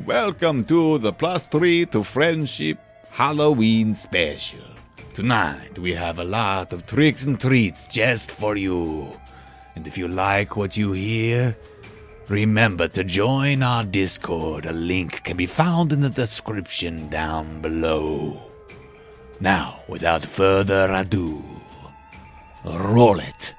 Welcome to the +3 to Friendship Halloween special. Tonight we have a lot of tricks and treats just for you. And if you like what you hear, remember to join our Discord. A link can be found in the description down below. Now, without further ado, roll it.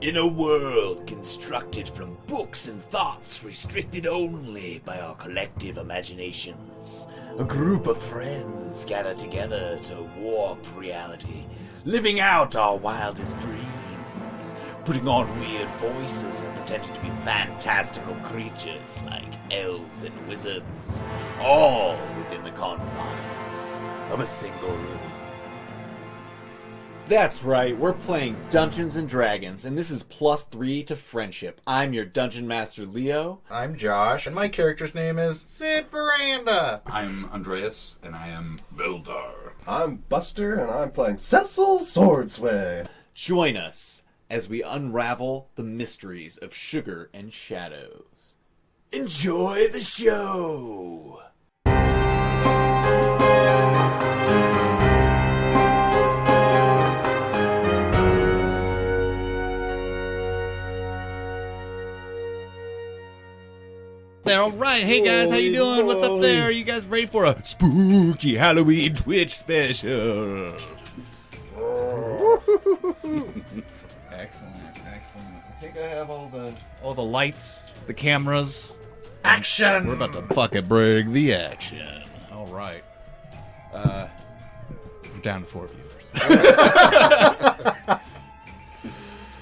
In a world constructed from books and thoughts restricted only by our collective imaginations, a group of friends gather together to warp reality, living out our wildest dreams, putting on weird voices and pretending to be fantastical creatures like elves and wizards, all within the confines of a single room. That's right, we're playing Dungeons & Dragons, and this is +3 to Friendship. I'm your Dungeon Master, Leo. I'm Josh, and my character's name is Sid Veranda. I'm Andreas, and I am Vildar. I'm Buster, and I'm playing Cecil Swordsway. Join us as we unravel the mysteries of sugar and shadows. Enjoy the show! There, all right. Hey guys, how you doing? What's up there? You guys ready for a spooky Halloween Twitch special? Excellent. I think I have all the lights, the cameras. Action! We're about to fucking bring the action. All right. We're down to 4 viewers.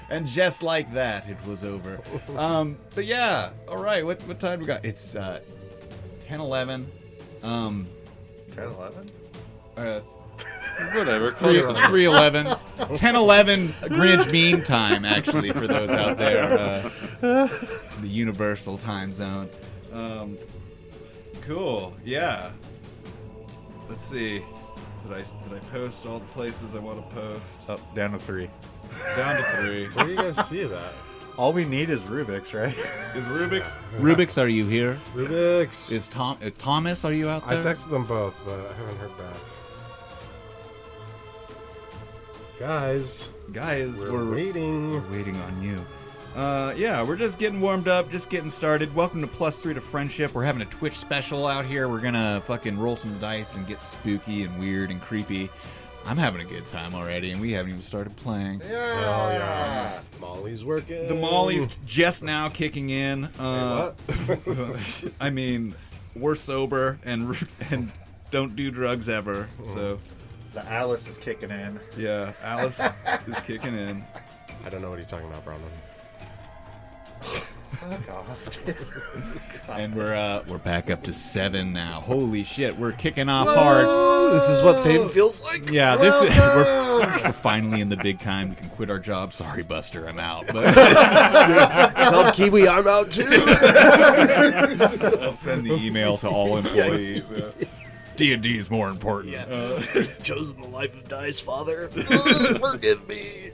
And just like that, it was over. But yeah, all right. What time we got? It's 10:11. 10-11? Whatever. 3:11. 10:11 Greenwich Mean Time, actually, for those out there. The universal time zone. Cool. Yeah. Let's see. Did I post all the places I want to post? Oh, down to 3. Down to 3. Where do you guys see that? All we need is Rubik's, right? Is Rubik's? Rubik's, are you here? Rubik's. Is Thomas? Are you out I there? texted them both, but I haven't heard back. Guys, we're waiting. We're waiting on you. Yeah, we're just getting warmed up, just getting started. Welcome to +3 to Friendship. We're having a Twitch special out here. We're gonna fucking roll some dice and get spooky and weird and creepy. I'm having a good time already, and we haven't even started playing. Yeah. Molly's working. The Molly's just now kicking in. What? I mean, we're sober and don't do drugs ever. So, The Alice is kicking in. yeah, Alice is kicking in. I don't know what you're talking about, Brandon. Fuck off. And we're back up to 7 now. Holy shit, we're kicking off hard. This is what fame feels like. Yeah, this is we're finally in the big time. We can quit our job. Sorry, Buster, I'm out. But Tell Kiwi I'm out too. I'll send the email to all employees. D&D is more important. Chosen the life of Dice, Father. Forgive me.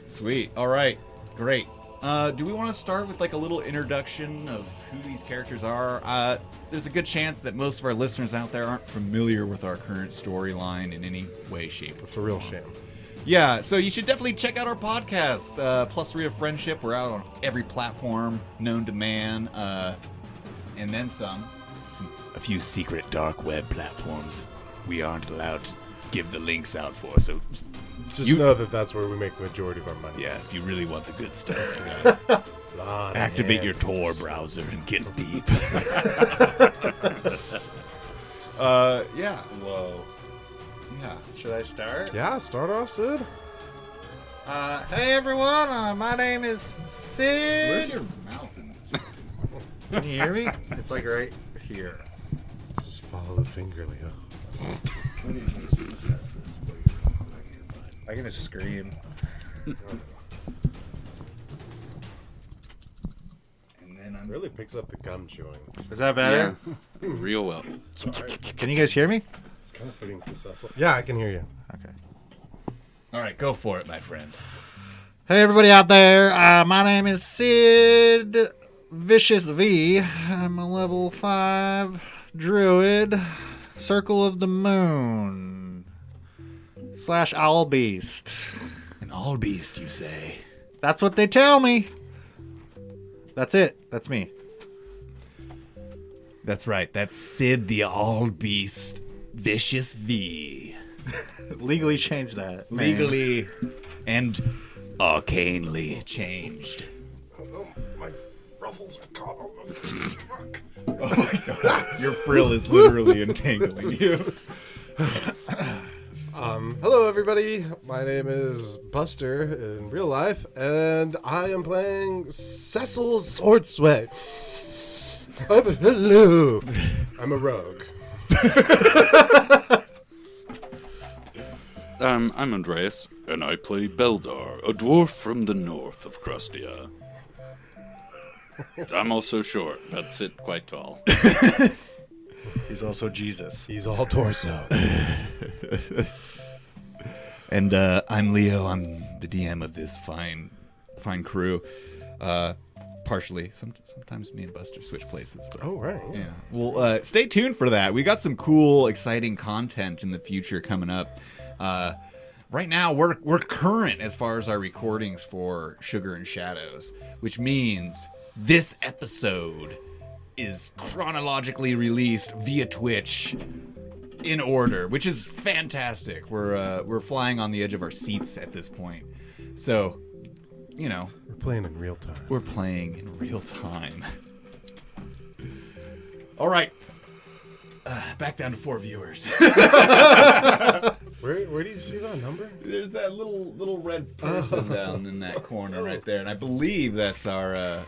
Sweet. All right. Great. Do we want to start with like a little introduction of who these characters are? There's a good chance that most of our listeners out there aren't familiar with our current storyline in any way, shape, or It's a real shame. Yeah, so you should definitely check out our podcast, +3 of Friendship. We're out on every platform known to man, and then some. A few secret dark web platforms we aren't allowed to give the links out for, so Just know that that's where we make the majority of our money. yeah, if you really want the good stuff, you gotta activate your Tor Tor browser and get deep. Yeah. Whoa. Yeah. Should I start? Yeah, start off, Sid. Hey everyone, my name is Where's Sid. your mouth in this? Can you hear me? It's like right here. Just follow the finger, Leo. I'm gonna scream. And then I'm Really picks up the gum chewing. Is that better? Real well. Can you guys hear me? It's kind of fitting for Cecil. Yeah, I can hear you. Okay. All right, go for it, my friend. Hey, everybody out there. My name is Sid Vicious V. I'm a level 5 druid. Circle of the Moon. / Owl Beast. An all beast, you say? That's what they tell me. That's it. That's me. That's right. That's Sid the All Beast Vicious V. Legally change that. man. Legally and arcanely changed. Oh, my ruffles are caught on the fuck. Oh my god. Your frill is literally entangling you. Hello, everybody. My name is Buster in real life, and I am playing Cecil Swordsway. Hello. I'm a rogue. I'm Andreas, and I play Beldar, a dwarf from the north of Krustia. I'm also short, but sit quite tall. He's also Jesus. He's all torso. And I'm Leo. I'm the DM of this fine crew. Partially. Sometimes me and Buster switch places. But, Oh, right. yeah. Well, stay tuned for that. We got some cool, exciting content in the future coming up. Right now, we're current as far as our recordings for Sugar and Shadows, which means this episode is chronologically released via Twitch in order, which is fantastic. We're flying on the edge of our seats at this point. So, you know, We're playing in real time. we're playing in real time. All right. Back down to 4 viewers. Where do you see that number? There's that little red person down in that corner right there, and I believe that's our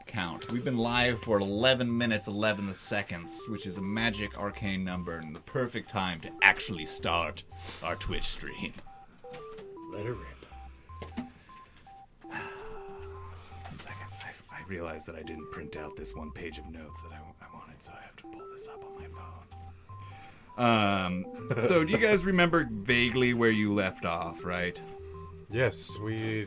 count. We've been live for 11 minutes 11 seconds, which is a magic arcane number and the perfect time to actually start our Twitch stream. Let her rip. One second. I realized that I didn't print out this one page of notes that I wanted, so I have to pull this up on my phone. So do you guys remember vaguely where you left off, right? Yes, we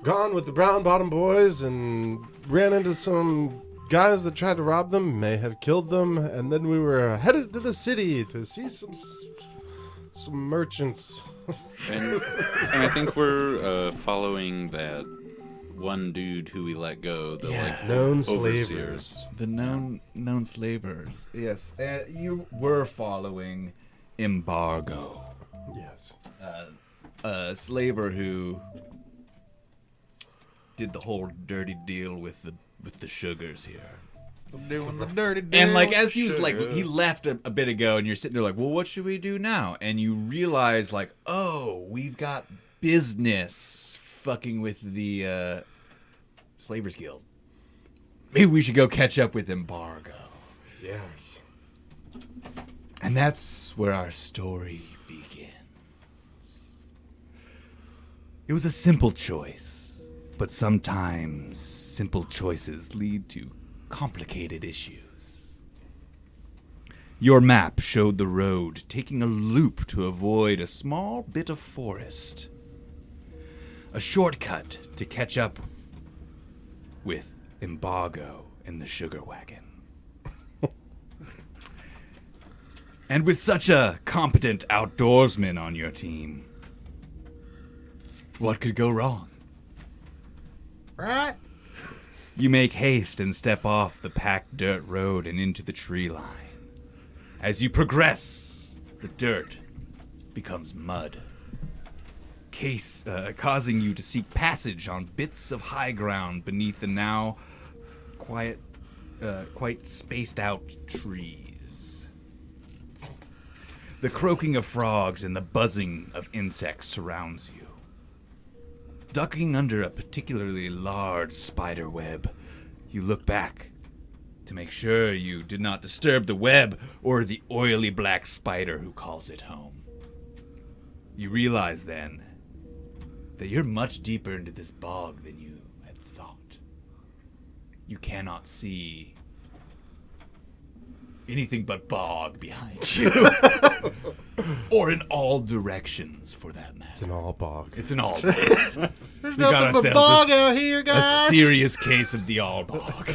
gone with the Brown Bottom Boys and ran into some guys that tried to rob them, may have killed them, and then we were headed to the city to see some merchants. And I think we're following that one dude who we let go, the Known overseers. slavers. The known slavers. Yes. You were following Embargo, Yes. a slaver who did the whole dirty deal with the sugars here. Doing the dirty deal. And like as he was like he left a bit ago, and you're sitting there like, well, what should we do now? And you realize like, oh, we've got business fucking with the Slavers Guild. Maybe we should go catch up with Embargo. Yes. And that's where our story begins. It was a simple choice, but sometimes simple choices lead to complicated issues. Your map showed the road taking a loop to avoid a small bit of forest. A shortcut to catch up with Embargo and the sugar wagon. And with such a competent outdoorsman on your team, what could go wrong? Right? You make haste and step off the packed dirt road and into the tree line. As you progress, the dirt becomes mud, causing you to seek passage on bits of high ground beneath the now quite spaced out trees. The croaking of frogs and the buzzing of insects surrounds you. Ducking under a particularly large spider web, you look back to make sure you did not disturb the web or the oily black spider who calls it home. You realize then that you're much deeper into this bog than you had thought. You cannot see anything but bog behind you. Or in all directions, for that matter. It's an all bog. It's an all bog. There's We got nothing but ourselves bog out here, A guys. serious case of the all bog.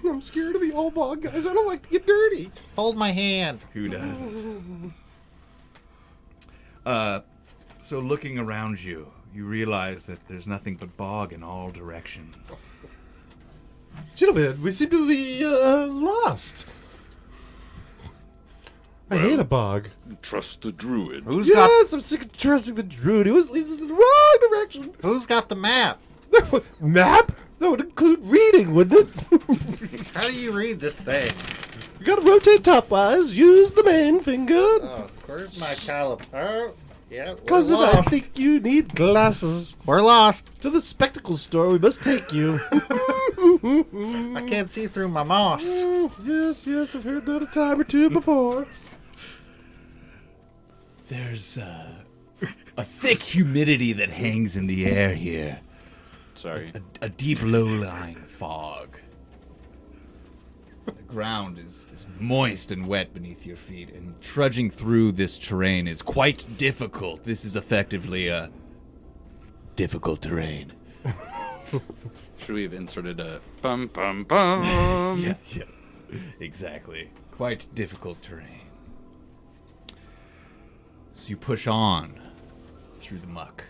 I'm scared of the all bog, guys. I don't like to get dirty. Hold my hand. Who doesn't? So looking around you, you realize that there's nothing but bog in all directions. Gentlemen, we seem to be lost. I hate a bog. Trust the druid. Who's got Yes, I'm sick of trusting the druid. He always leads us in the wrong direction. Who's got the map? Map? That would include reading, wouldn't it? How do you read this thing? You gotta rotate topwise. Use the main finger. Oh, where's my caliper? Oh, yeah, we're Cousin, I lost. think you need glasses. We're lost. To the spectacle store, we must take you. I can't see through my moss. Yes, yes, I've heard that a time or two before. There's a thick humidity that hangs in the air here. Sorry. A deep, low-lying fog. The ground is moist and wet beneath your feet, and trudging through this terrain is quite difficult. This is effectively a difficult terrain. Should we have inserted a bum bum bum? Yeah, exactly. Quite difficult terrain. So you push on through the muck.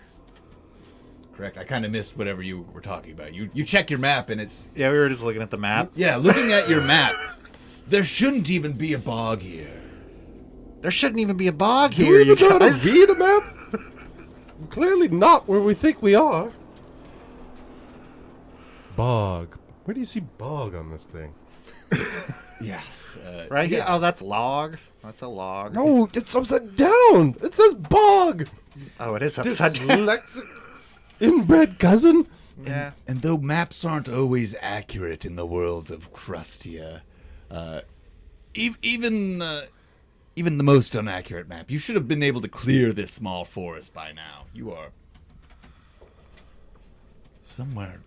Correct? I kind of missed whatever you were talking about. You check your map and it's... Yeah, we were just looking at the map. Yeah, looking at your map, there shouldn't even be a bog here. There shouldn't even be a bog Do here, we you even know how to guys. read a map? Clearly not where we think we are. Bog. Where do you see bog on this thing? Yes. Right here? yeah. Oh, that's log. That's a log. No, it's upside down. It says bog. Oh, it is upside down. Dyslexic inbred cousin. Yeah. And though maps aren't always accurate in the world of Crustia, even the most inaccurate map, you should have been able to clear this small forest by now. You are somewhere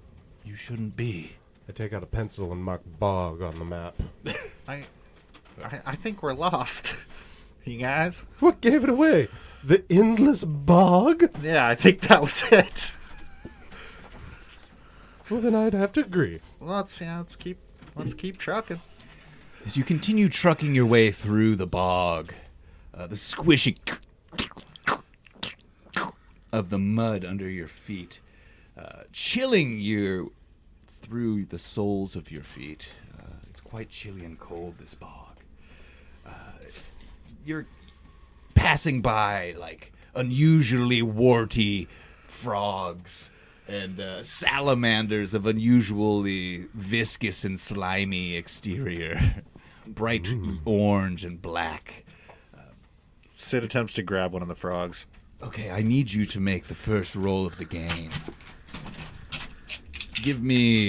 you shouldn't be. I take out a pencil and mark bog on the map. I think we're lost. You guys? What gave it away? The endless bog? Yeah, I think that was it. Well, then I'd have to agree. Well, let's keep trucking. As you continue trucking your way through the bog, the squishing of the mud under your feet, chilling you through the soles of your feet. It's quite chilly and cold, this bog. You're passing by, like, unusually warty frogs and salamanders of unusually viscous and slimy exterior. Bright orange and black. Sid attempts to grab one of the frogs. Okay, I need you to make the first roll of the game. Give me...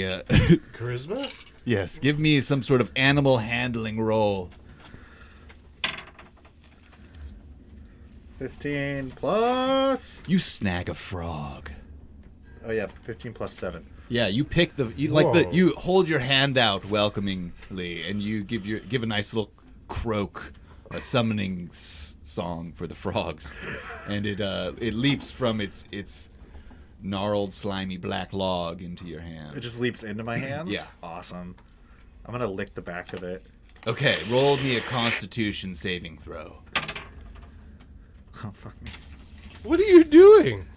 Charisma? yes, give me some sort of animal handling roll. 15 plus... You snag a frog. Oh, yeah, 15 plus 7. Yeah, you pick Whoa. you hold your hand out welcomingly, and you give a nice little croak, a summoning song for the frogs, and it leaps from its gnarled, slimy black log into your hand. It just leaps into my hands? Yeah. Awesome. I'm going to lick the back of it. Okay, roll me a Constitution saving throw. Oh, fuck me. What are you doing?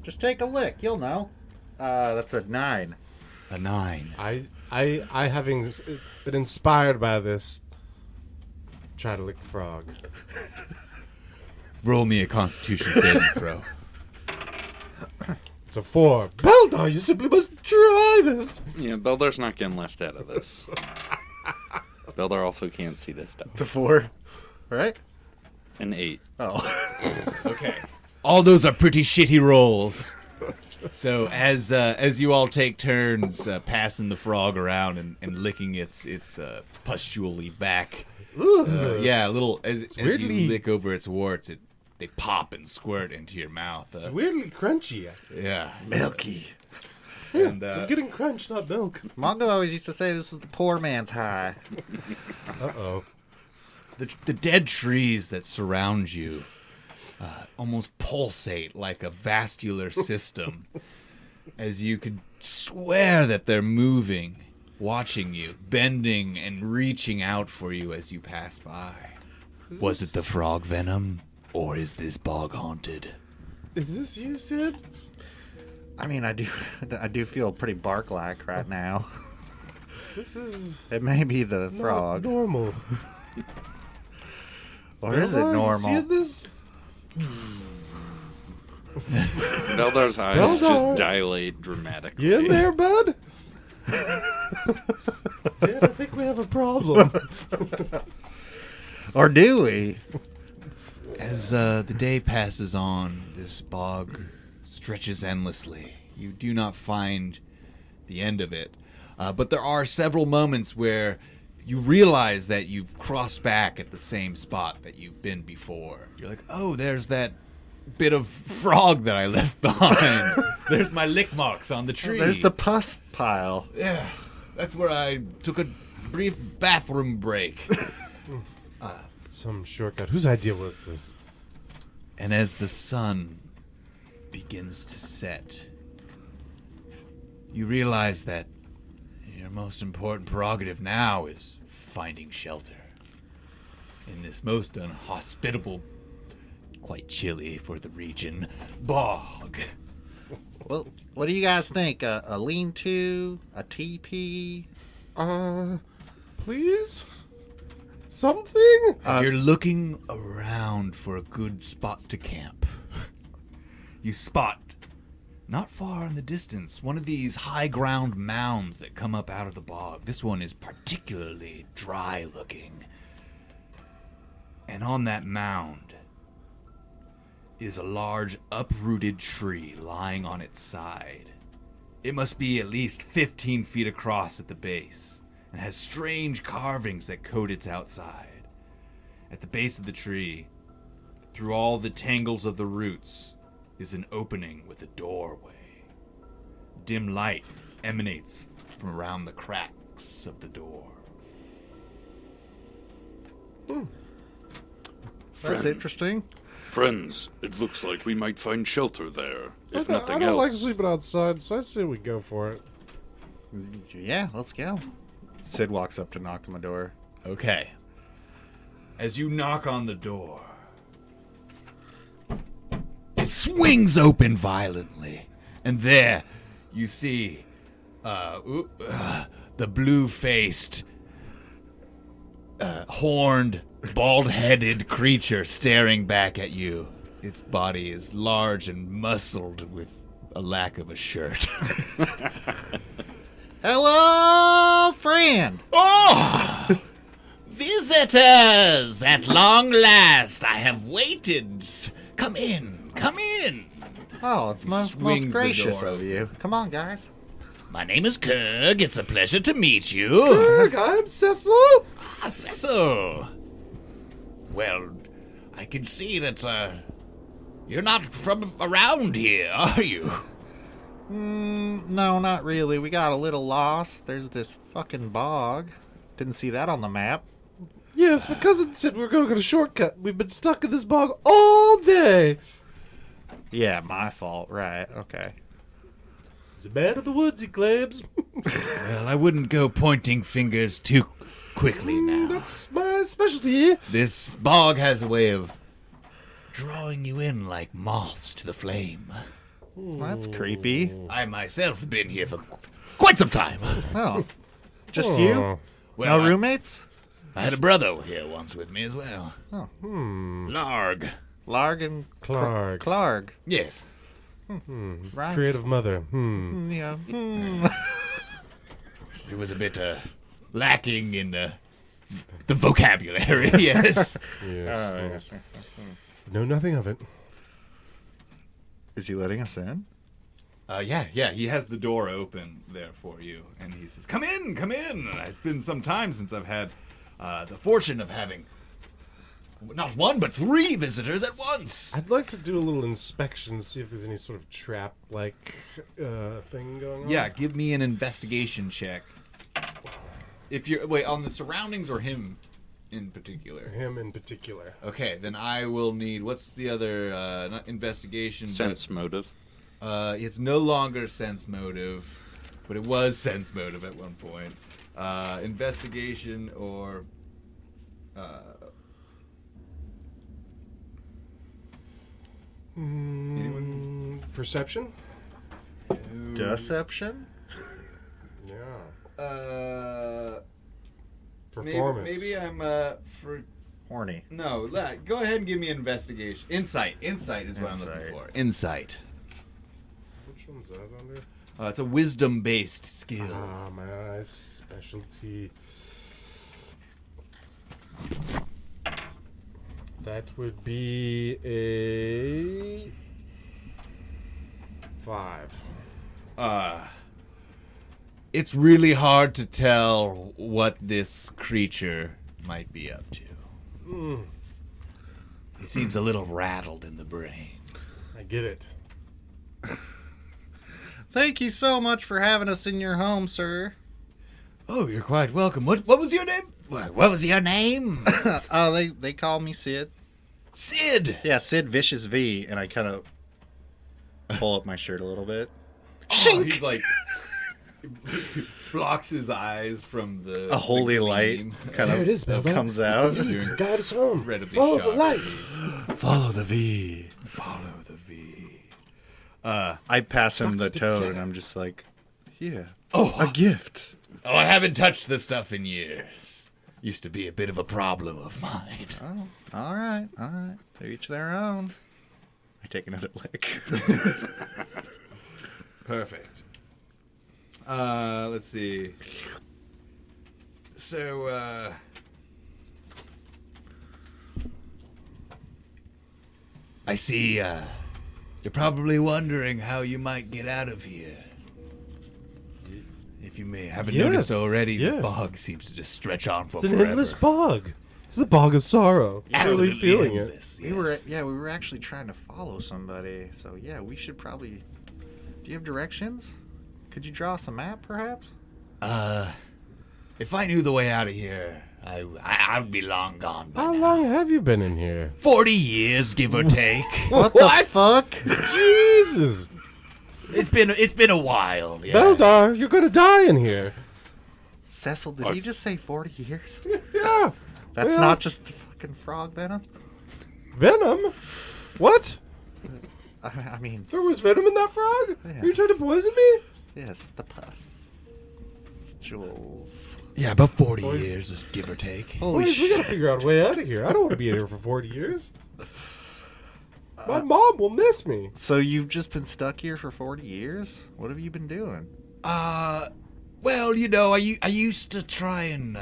Just take a lick. You'll know. That's a 9. A 9. I having been inspired by this, try to lick the frog. Roll me a Constitution saving throw. It's a 4. Beldar, you simply must try this. Yeah, Beldar's not getting left out of this. Beldar also can't see this stuff. It's a 4. Right? An 8. Oh. Okay. All those are pretty shitty rolls. So as you all take turns passing the frog around and licking its pustulely back, yeah, a little as weirdly- you lick over its warts, they pop and squirt into your mouth. It's weirdly crunchy. Yeah, Milky. And I'm getting crunch, not milk. Mongo always used to say this was the poor man's high. Uh-oh. the dead trees that surround you almost pulsate like a vascular system as you could swear that they're moving, watching you, bending and reaching out for you as you pass by. Was it the frog venom, or is this bog haunted? Is this you, Sid? I mean, I do feel pretty bark-like right now. This is It may be the not frog. normal. Or is it Eldar, you normal? seeing this? Eldar's eyes Eldar. just dilate dramatically. You in there, bud? Sid, I think we have a problem. Or do we? As the day passes on, this bog stretches endlessly. You do not find the end of it. But there are several moments where you realize that you've crossed back at the same spot that you've been before. You're like, oh, there's that bit of frog that I left behind. There's my lick marks on the tree. There's the pus pile. Yeah, that's where I took a brief bathroom break. Some shortcut. Whose idea was this? And as the sun begins to set, you realize that your most important prerogative now is finding shelter in this most unhospitable, quite chilly for the region, bog. Well, what do you guys think? A lean-to? A teepee? Please? Something? You're looking around for a good spot to camp. You spot, not far in the distance, one of these high ground mounds that come up out of the bog. This one is particularly dry looking. And on that mound is a large uprooted tree lying on its side. It must be at least 15 feet across at the base and has strange carvings that coat its outside. At the base of the tree, through all the tangles of the roots, is an opening with a doorway. Dim light emanates from around the cracks of the door. That's interesting. Friends, it looks like we might find shelter there, if I nothing don't like else. sleeping outside, so I say we go for it. Yeah, let's go. Sid walks up to knock on the door. Okay. As you knock on the door, it swings open violently. And there you see the blue-faced, horned, bald-headed creature staring back at you. Its body is large and muscled with a lack of a shirt. Hello, friend. Oh! Visitors! At long last, I have waited. Come in, come in. Oh, it's most swings the gracious door of you. Come on, guys. My name is Kurg. It's a pleasure to meet you. Berg, I'm Cecil. Ah, Cecil. Well, I can see that you're not from around here, are you? No, not really. We got a little lost. There's this fucking bog. Didn't see that on the map. Yes, my cousin said we were going to get a shortcut. We've been stuck in this bog all day. Yeah, my fault. Right. Okay. He's a man of the woods, he claims. Well, I wouldn't go pointing fingers too quickly now. That's my specialty. This bog has a way of drawing you in like moths to the flame. Well, that's creepy. I myself have been here for quite some time. Oh. Just you? Well, No roommates? I had a brother here once with me as well. Oh. Larg. Larg and Clark. Clark. Yes. Rhymes. Creative mother. Yeah. It was a bit lacking in the vocabulary, yes. Yes. Know nothing of it. Is he letting us in? Yeah, he has the door open there for you, and he says, come in, come in. It's been some time since I've had the fortune of having Not one, but 3 visitors at once. I'd like to do a little inspection, see if there's any sort of trap-like thing going on. Yeah, give me an investigation check. If you're on the surroundings or him in particular. Him in particular. Okay, then I will need. What's the other not investigation? Sense motive. It's no longer sense motive, but it was sense motive at one point. Investigation or. Anyone? Perception? Deception? Yeah. Performance. Maybe I'm for. Horny. No, go ahead and give me investigation. Insight. Insight is what I'm looking Insight. for. Insight. Which one's that under? It's a wisdom-based skill. Ah, my specialty. That would be a 5. It's really hard to tell what this creature might be up to. He seems a little rattled in the brain. I get it. Thank you so much for having us in your home, sir. Oh, you're quite welcome. What was your name? What was your name? They call me Sid. Sid! Yeah, Sid Vicious V, and I kind of pull up my shirt a little bit. Oh, he's like... blocks his eyes from the... A holy the light gleam. kind There it is, of Bilbo. comes out. Lead, guide us home. Incredibly Follow the shocked. light. Follow the V. Follow the V. I pass him the Stick toad, together. and I'm just like, yeah, Oh, a gift. Oh, I haven't touched this stuff in years. Used to be a bit of a problem of mine. Oh, all right. To each their own. I take another lick. Perfect. Let's see. So, I see, you're probably wondering how you might get out of here. If you haven't Yes, noticed already, yes. this bog seems to just stretch on for It's an forever. endless bog. It's the bog of sorrow. Absolutely Really feeling it. endless, We yes. were actually trying to follow somebody. So yeah, we should probably. Do you have directions? Could you draw us a map, perhaps? If I knew the way out of here, I would be long gone by How now. long have you been in here? 40 years, give or take. What the fuck? Jesus! It's been a while. Yeah. Beldar, you're gonna die in here. Cecil, did you just say 40 years? Yeah. That's Well, not just the fucking frog venom. Venom? What? I mean, There was venom in that frog? Yeah. Are you trying to poison me? yes, the pustules. Yeah, about 40 Boys. years, give or take. Holy Boys, we shit! gotta figure out a way out of here. I don't want to be in here for 40 years. My mom will miss me. So you've just been stuck here for 40 years? What have you been doing? Well, you know, I used to try and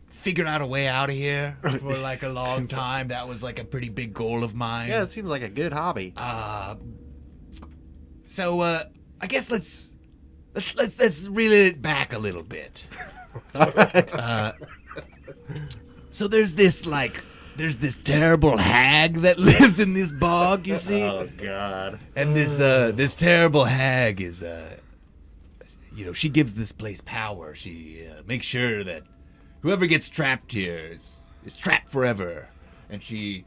figure out a way out of here for like a long time. That was like a pretty big goal of mine. Yeah, it seems like a good hobby. So I guess let's reel it back a little bit. So there's this terrible hag that lives in this bog, you see? Oh God! And this terrible hag is she gives this place power. She makes sure that whoever gets trapped here is trapped forever, and she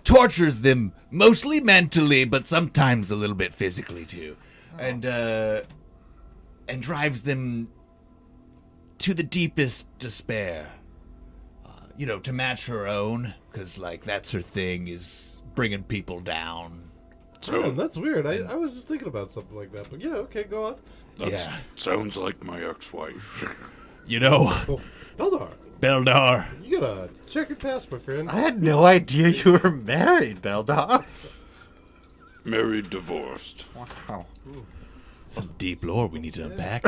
tortures them mostly mentally, but sometimes a little bit physically too, and drives them to the deepest despair. To match her own, because like that's her thing, is bringing people down. Man, that's weird. I was just thinking about something like that. But yeah, okay, go on. Yeah. Sounds like my ex-wife. Oh, Beldar, Beldar. you gotta check your pass, my friend. I had no idea you were married, Beldar. Married, divorced. Wow. Some deep lore we need to unpack.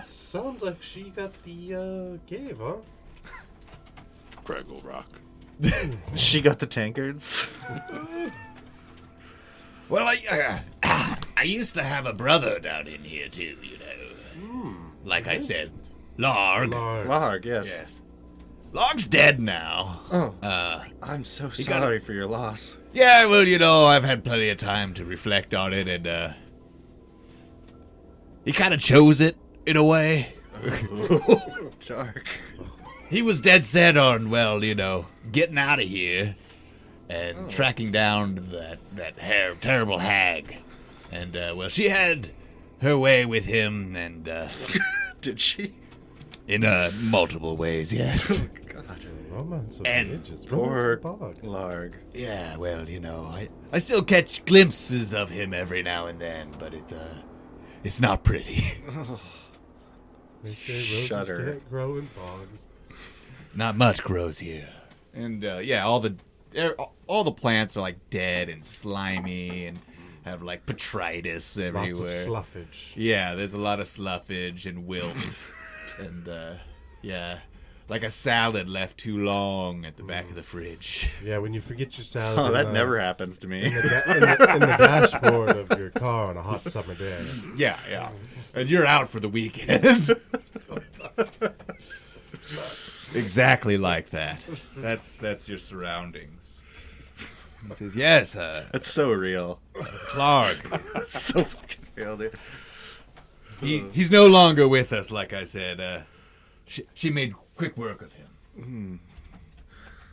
Sounds like she got the cave, huh? Craggle Rock. She got the tankards. Well, I used to have a brother down in here too, Like I said, Larg. Larg. Larg, yes. Yes. Larg's dead now. Oh, I'm so got sorry for your loss. Yeah, well, I've had plenty of time to reflect on it, and, he kind of chose it, in a way. Dark. He was dead set on, well, getting out of here and tracking down that terrible hag. And, well, she had her way with him, and, Did she? in, multiple ways, yes. God. Romance of And the ages. Poor Romance of Bog. Larg. Yeah, well, I still catch glimpses of him every now and then, but it's not pretty. They say roses Shudder. can't grow in bogs. Not much grows here. And yeah, all the plants are like dead and slimy and have like botrytis everywhere. Lots of sloughage. Yeah, there's a lot of sloughage and wilt, and yeah, like a salad left too long at the back of the fridge. Yeah, when you forget your salad. Oh, in that the- never happens to me. In the dashboard of your car on a hot summer day. Yeah, yeah, and you're out for the weekend. Exactly like that. That's your surroundings. He says, "Yes, That's so real. Clark. That's so fucking real, dude. He's no longer with us, like I said. She made quick work of him.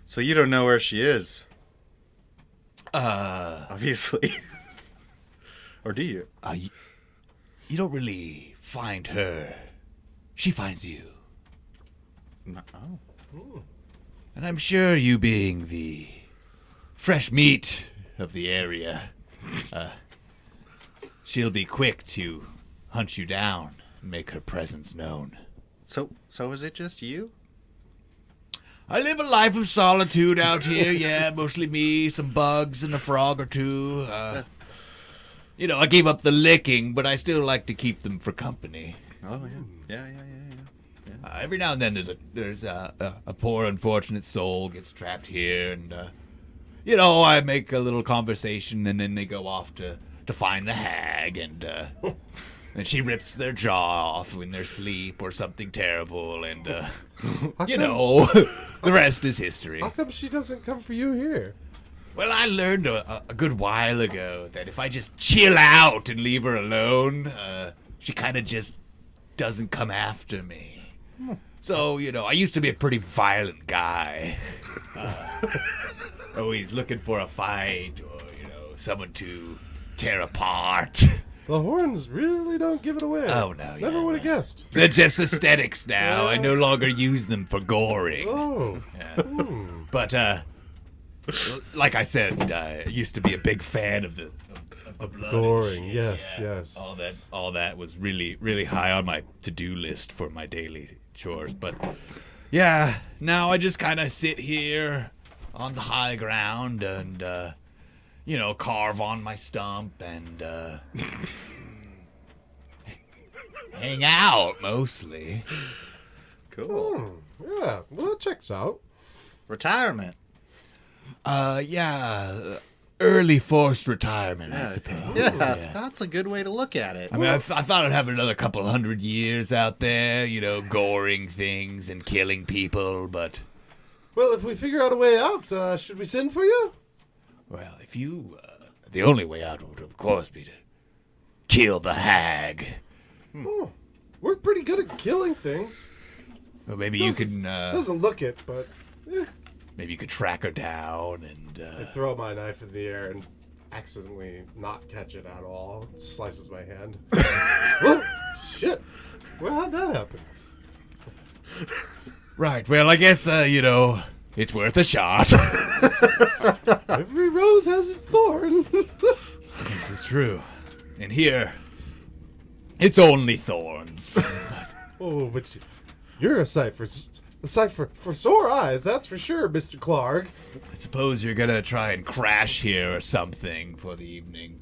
So you don't know where she is, Uh, obviously. Or do you? You don't really find her. She finds you. No. Oh. And I'm sure you being the fresh meat of the area, she'll be quick to hunt you down and make her presence known. So is it just you? I live a life of solitude out here, yeah, mostly me, some bugs, and a frog or two. I gave up the licking, but I still like to keep them for company. Oh yeah. Yeah. Every now and then there's a poor unfortunate soul gets trapped here, and I make a little conversation, and then they go off to find the hag, and and she rips their jaw off in their sleep or something terrible, and the rest is history. How come she doesn't come for you here? Well, I learned a good while ago that if I just chill out and leave her alone, she kind of just doesn't come after me. So, I used to be a pretty violent guy. Always looking for a fight or, someone to tear apart. The horns really don't give it away. Oh, no, Never yeah, would have guessed. They're just aesthetics now. I no longer use them for goring. Oh. But, like I said, I used to be a big fan of the blood Goring, and shit, yes, yeah. yes. All that was really, really high on my to-do list for my daily chores. But yeah, now I just kind of sit here on the high ground and carve on my stump and hang out mostly. Cool. Yeah, well, that checks out. Retirement. Early forced retirement, I suppose. Yeah, that's a good way to look at it. I mean, I thought I'd have another couple 100 years out there, goring things and killing people, but... Well, if we figure out a way out, should we send for you? Well, if you... the only way out would, of course, be to kill the hag. Oh, we're pretty good at killing things. Or maybe you can... Doesn't look it, but... maybe you could track her down and... I throw my knife in the air and accidentally not catch it at all. It slices my hand. Oh, shit. Well, how'd that happen? Right, well, I guess, it's worth a shot. Every rose has its thorn. This is true. And here, it's only thorns. Oh, but you're a sight for sore eyes, that's for sure, Mr. Clark. I suppose you're gonna try and crash here or something for the evening.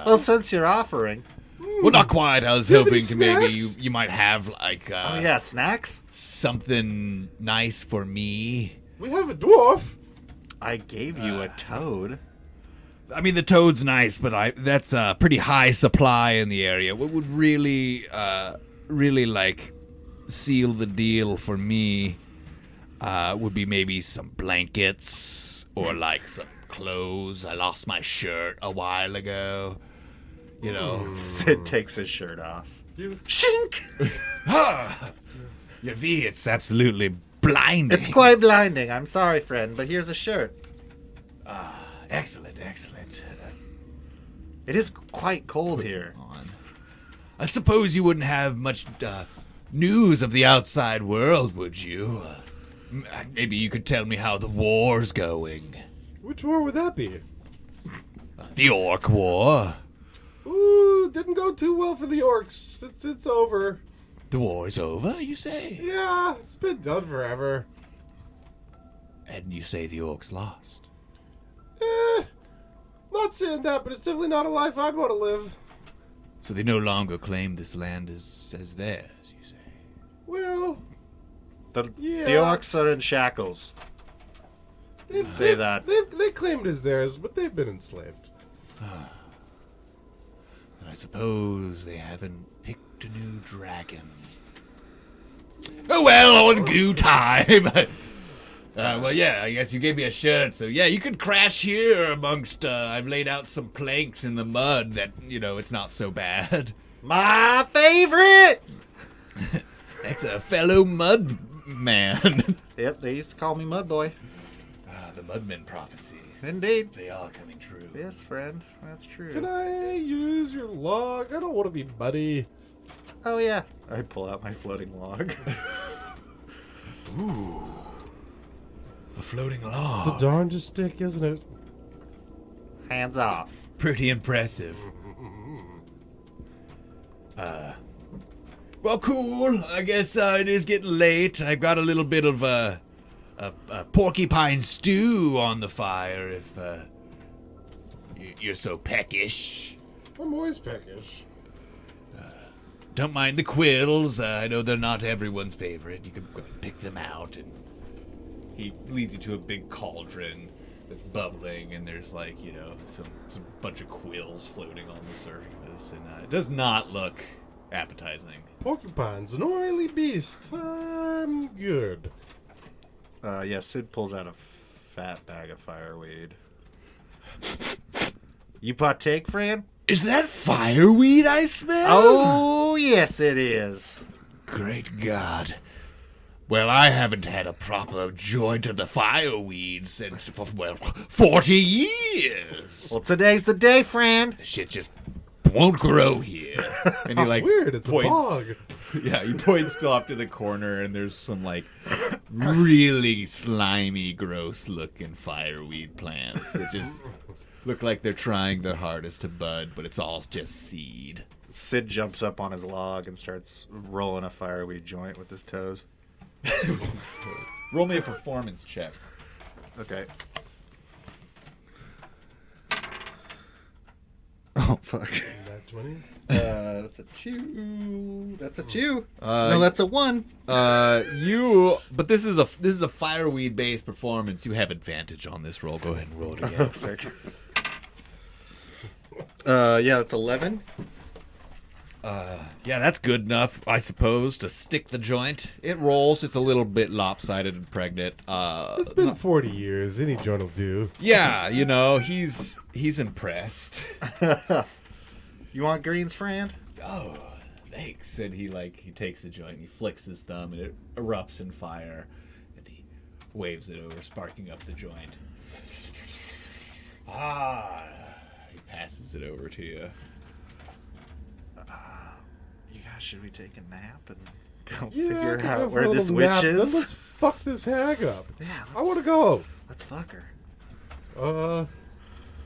Well, since you're offering. Well, not quite. I was Do you have hoping any to maybe snacks? you might have, like, Oh yeah, snacks? something nice for me. We have a dwarf. I gave you a toad. I mean, the toad's nice, but that's a pretty high supply in the area. What would really, like, seal the deal for me would be maybe some blankets or like some clothes. I lost my shirt a while ago. You know. Sid takes his shirt off. Shink! Your V, it's absolutely blinding. It's quite blinding. I'm sorry, friend, but here's a shirt. Excellent, excellent. It is quite cold here. I suppose you wouldn't have much news of the outside world, would you? Maybe you could tell me how the war's going. Which war would that be? The Orc War. Ooh, didn't go too well for the orcs. It's over. The war's over, you say? Yeah, it's been done forever. And you say the orcs lost. Not saying that, but it's definitely not a life I'd want to live. So they no longer claim this land as theirs, you say? Well, The yeah. orcs are in shackles. Say that. They claimed it as theirs, but they've been enslaved. I suppose they haven't picked a new dragon. Oh well, on due time. Well, yeah, I guess you gave me a shirt, so yeah, you could crash here amongst, I've laid out some planks in the mud that, you know, it's not so bad. My favorite! That's a fellow mud man. Yep, they used to call me Mud Boy. The Mudmen prophecies. Indeed. They are coming true. Yes, friend, that's true. Can I use your log? I don't want to be muddy. Oh, yeah. I pull out my floating log. Ooh. A floating The log. darndest stick, isn't it? Hands off. Pretty impressive. Well, cool. I guess it is getting late. I've got a little bit of a porcupine stew on the fire if you're so peckish. I'm always peckish. Don't mind the quills. I know they're not everyone's favorite. You can go and pick them out. And he leads you to a big cauldron that's bubbling, and there's like, you know, some bunch of quills floating on the surface, and it does not look appetizing. Porcupine's an oily beast. I'm good. Yeah, Sid pulls out a fat bag of fireweed. You partake, Fran? Is that fireweed I smell? Oh, yes, it is. Great God. Well, I haven't had a proper joint of the fireweed since, well, 40 years. Well, today's the day, Fran. Shit just won't grow here. And he like Weird, it's points, a bog. Yeah, he points still off to the corner, and there's some like really slimy, gross-looking fireweed plants that just look like they're trying their hardest to bud, but it's all just seed. Sid jumps up on his log and starts rolling a fireweed joint with his toes. Roll me a performance check. Okay. Oh, fuck. That 20? That's a 2. That's a 2. No, that's a 1. But this is a fireweed based performance. You have advantage on this roll. Go ahead and roll it again. Sick. Yeah, that's 11. Yeah, that's good enough, I suppose, to stick the joint. It rolls. It's a little bit lopsided and pregnant. It's been 40 years. Any joint will do. Yeah, you know, he's impressed. You want greens, Fran? Oh, thanks. And he takes the joint, and he flicks his thumb, and it erupts in fire, and he waves it over, sparking up the joint. He passes it over to you. You guys, should we take a nap and go Yeah, figure I could out go for where a this little witch nap, then is? let's fuck this hag up. Yeah, I want to go. let's fuck her.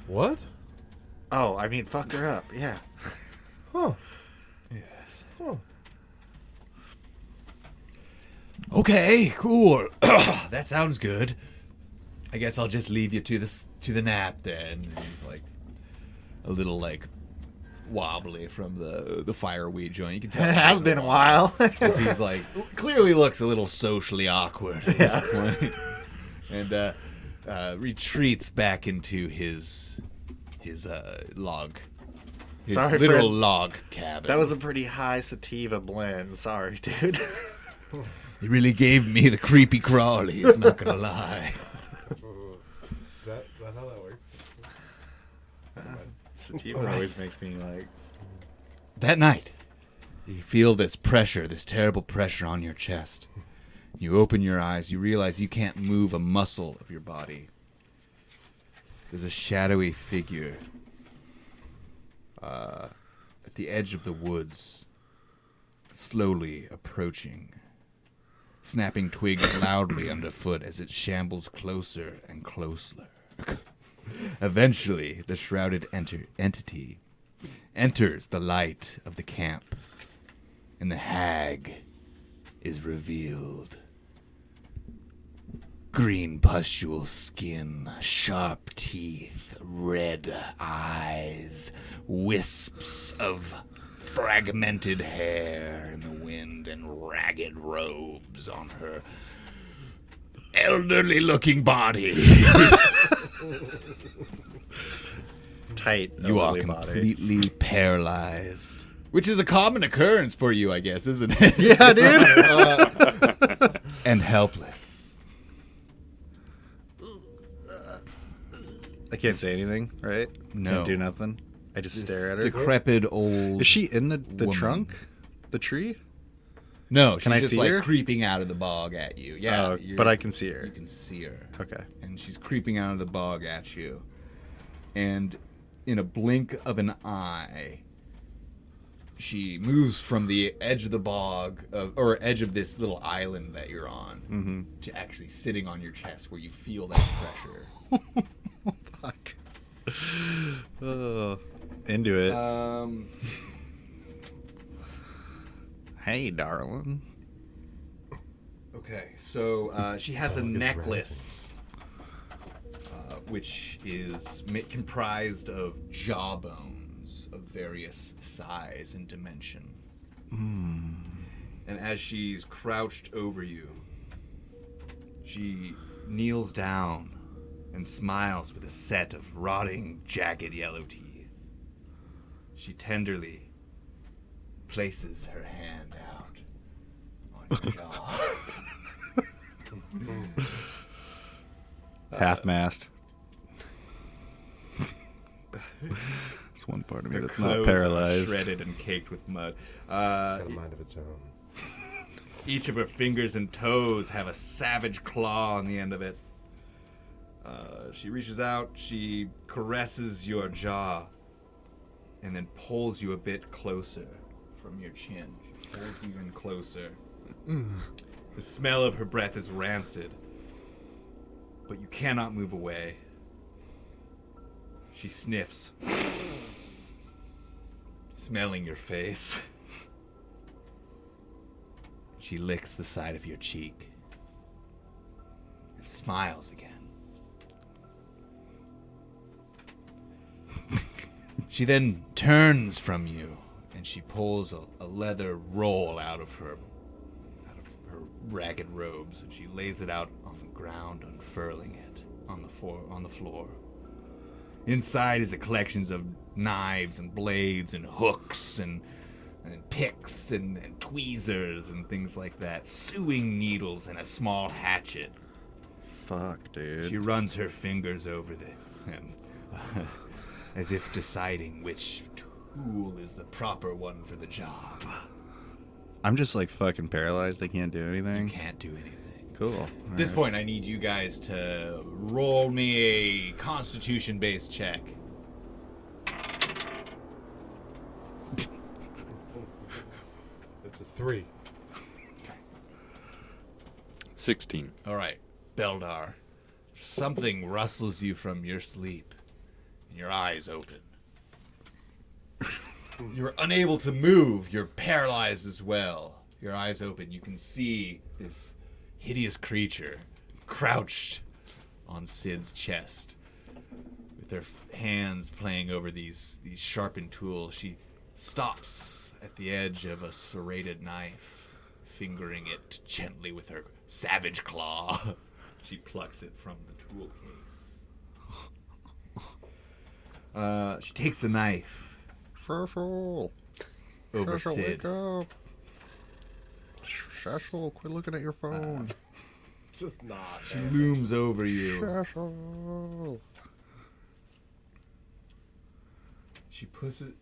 What? Oh, I mean, fuck her up. Yeah. Huh. Yes. Huh. Okay, cool. That sounds good. I guess I'll just leave you to the nap then. And he's like a little like wobbly from the fireweed joint. You can tell It has been a while. 'cause he's like clearly looks a little socially awkward at this point, and retreats back into his log, his Sorry, little friend. log cabin. That was a pretty high sativa blend. Sorry, dude. It really gave me the creepy crawlies, not gonna lie. Is that how that works? Sativa always makes me like. That night, you feel this pressure, this terrible pressure on your chest. You open your eyes, you realize you can't move a muscle of your body. There's a shadowy figure at the edge of the woods, slowly approaching, snapping twigs loudly underfoot as it shambles closer and closer. Eventually, the shrouded entity enters the light of the camp, and the hag is revealed. Green pustule skin, sharp teeth, red eyes, wisps of fragmented hair in the wind, and ragged robes on her elderly-looking body. Tight. You are elderly body. completely paralyzed. Which is a common occurrence for you, I guess, isn't it? Yeah, dude. And helpless. I can't say anything, right? No. Can't do nothing. I just stare at her. Decrepit old. Is she in the woman. trunk? The tree? No, she's Can I just see like her? creeping out of the bog at you. Yeah, But I can see her. You can see her. Okay. And she's creeping out of the bog at you. And in a blink of an eye, she moves from the edge of the bog, or edge of this little island that you're on, to actually sitting on your chest where you feel that pressure. Fuck. Into it. Hey, darling. Okay, so she has a necklace, which is comprised of jawbones of various size and dimension. And as she's crouched over you, she kneels down and smiles with a set of rotting, jagged yellow teeth. She tenderly places her hand out on your jaw. Half-mast. It's one part of me that's Clothes not are paralyzed. shredded and caked with mud. It's got a mind of its own. Each of her fingers and toes have a savage claw on the end of it. She reaches out, she caresses your jaw, and then pulls you a bit closer from your chin. She pulls you in closer. The smell of her breath is rancid, but you cannot move away. She sniffs, smelling your face. She licks the side of your cheek and smiles again. She then turns from you and she pulls a leather roll out of her ragged robes, and she lays it out on the ground, unfurling it on the floor. Inside is a collection of knives and blades and hooks and picks and tweezers and things like that, sewing needles and a small hatchet. Fuck, dude. She runs her fingers over them, as if deciding which tool is the proper one for the job. I'm just like fucking paralyzed. I can't do anything. Can't do anything. Cool. At this point, I need you guys to roll me a Constitution-based check. It's a 3. 16. All right, Beldar. Something rustles you from your sleep, and your eyes open. You're unable to move. You're paralyzed as well. Your eyes open. You can see this hideous creature crouched on Sid's chest, with her hands playing over these sharpened tools. She stops at the edge of a serrated knife, fingering it gently with her savage claw. She plucks it from the tool case. She takes the knife Cecil. over Cecil, Sid. wake up. Cecil, quit looking at your phone. Just not. She looms over you. Cecil. She pushes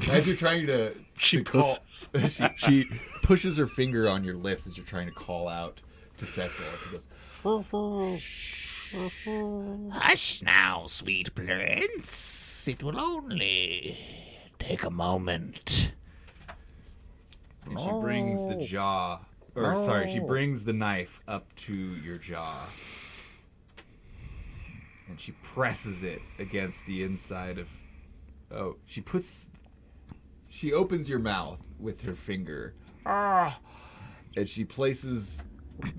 as you're trying to. She to call- pushes. she pushes her finger on your lips as you're trying to call out to Cecil. She goes, Hush now, sweet prince. It will only take a moment. and she brings the jaw, she brings the knife up to your jaw, and she presses it against the inside of. Oh, she opens your mouth with her finger. And she places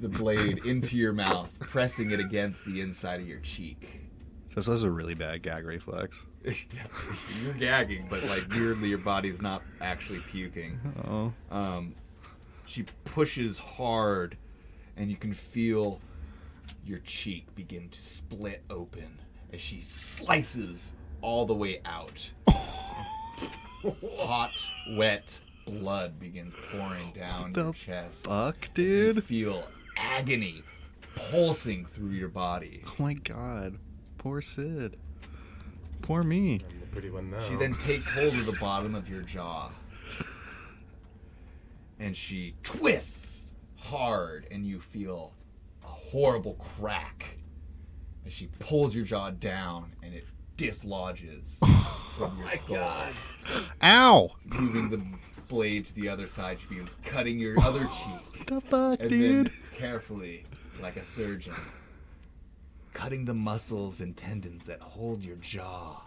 the blade into your mouth, pressing it against the inside of your cheek. This was a really bad gag reflex. You're gagging, but like weirdly your body's not actually puking. Oh. She pushes hard, and you can feel your cheek begin to split open as she slices all the way out. Hot, wet blood begins pouring down your chest. Fuck, You dude. feel agony pulsing through your body. Oh my god. Poor Sid. Poor me. I'm the pretty one now. She then takes hold of the bottom of your jaw. And she twists hard, and you feel a horrible crack as she pulls your jaw down, and it dislodges from your skull. Ow! Moving the blade to the other side, she begins cutting your other cheek. The fuck, And dude? then carefully, like a surgeon, cutting the muscles and tendons that hold your jaw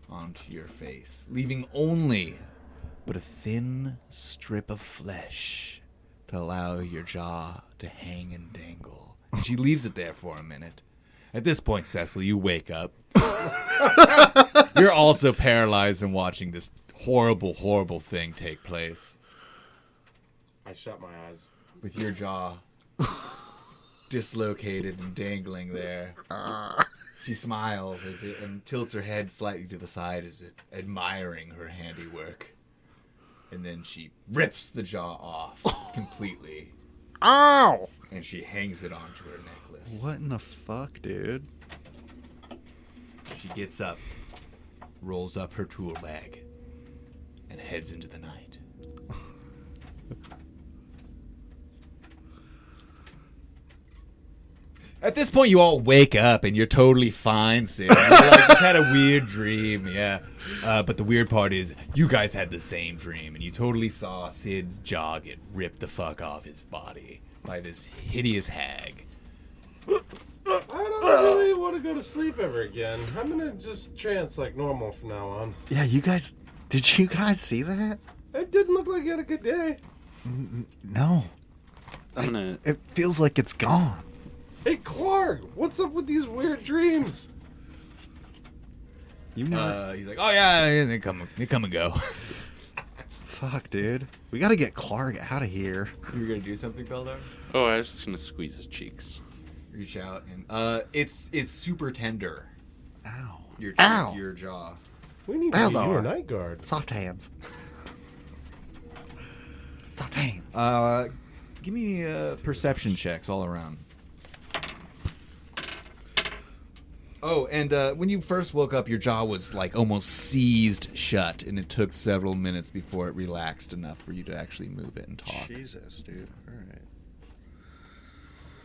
onto your face, leaving only but a thin strip of flesh to allow your jaw to hang and dangle. And she leaves it there for a minute. At this point, Cecil, you wake up. You're also paralyzed and watching this horrible, horrible thing take place. I shut my eyes. With your jaw dislocated and dangling there. She smiles and tilts her head slightly to the side as if admiring her handiwork. And then she rips the jaw off completely. Ow! And she hangs it onto her necklace. What in the fuck, dude? She gets up, rolls up her tool bag, and heads into the night. At this point, you all wake up and you're totally fine, Sid. You're like, just had a weird dream, yeah. But the weird part is, you guys had the same dream, and you totally saw Sid's jaw get ripped the fuck off his body by this hideous hag. I don't really want to go to sleep ever again. I'm gonna just trance like normal from now on. Yeah, did you guys see that? It didn't look like you had a good day. No. I'm gonna. It feels like it's gone. Hey, Clark, what's up with these weird dreams? You know. He's like, oh yeah, they come and go. Fuck, dude. We gotta get Clark out of here. You're gonna do something, Beldar? Oh, I was just gonna squeeze his cheeks. Reach out and it's super tender. Ow. Your your jaw. We need to be Beldar. you a night guard. Soft hands. Soft hands. Give me perception checks all around. Oh, and when you first woke up, your jaw was like almost seized shut, and it took several minutes before it relaxed enough for you to actually move it and talk. Jesus, dude. All right.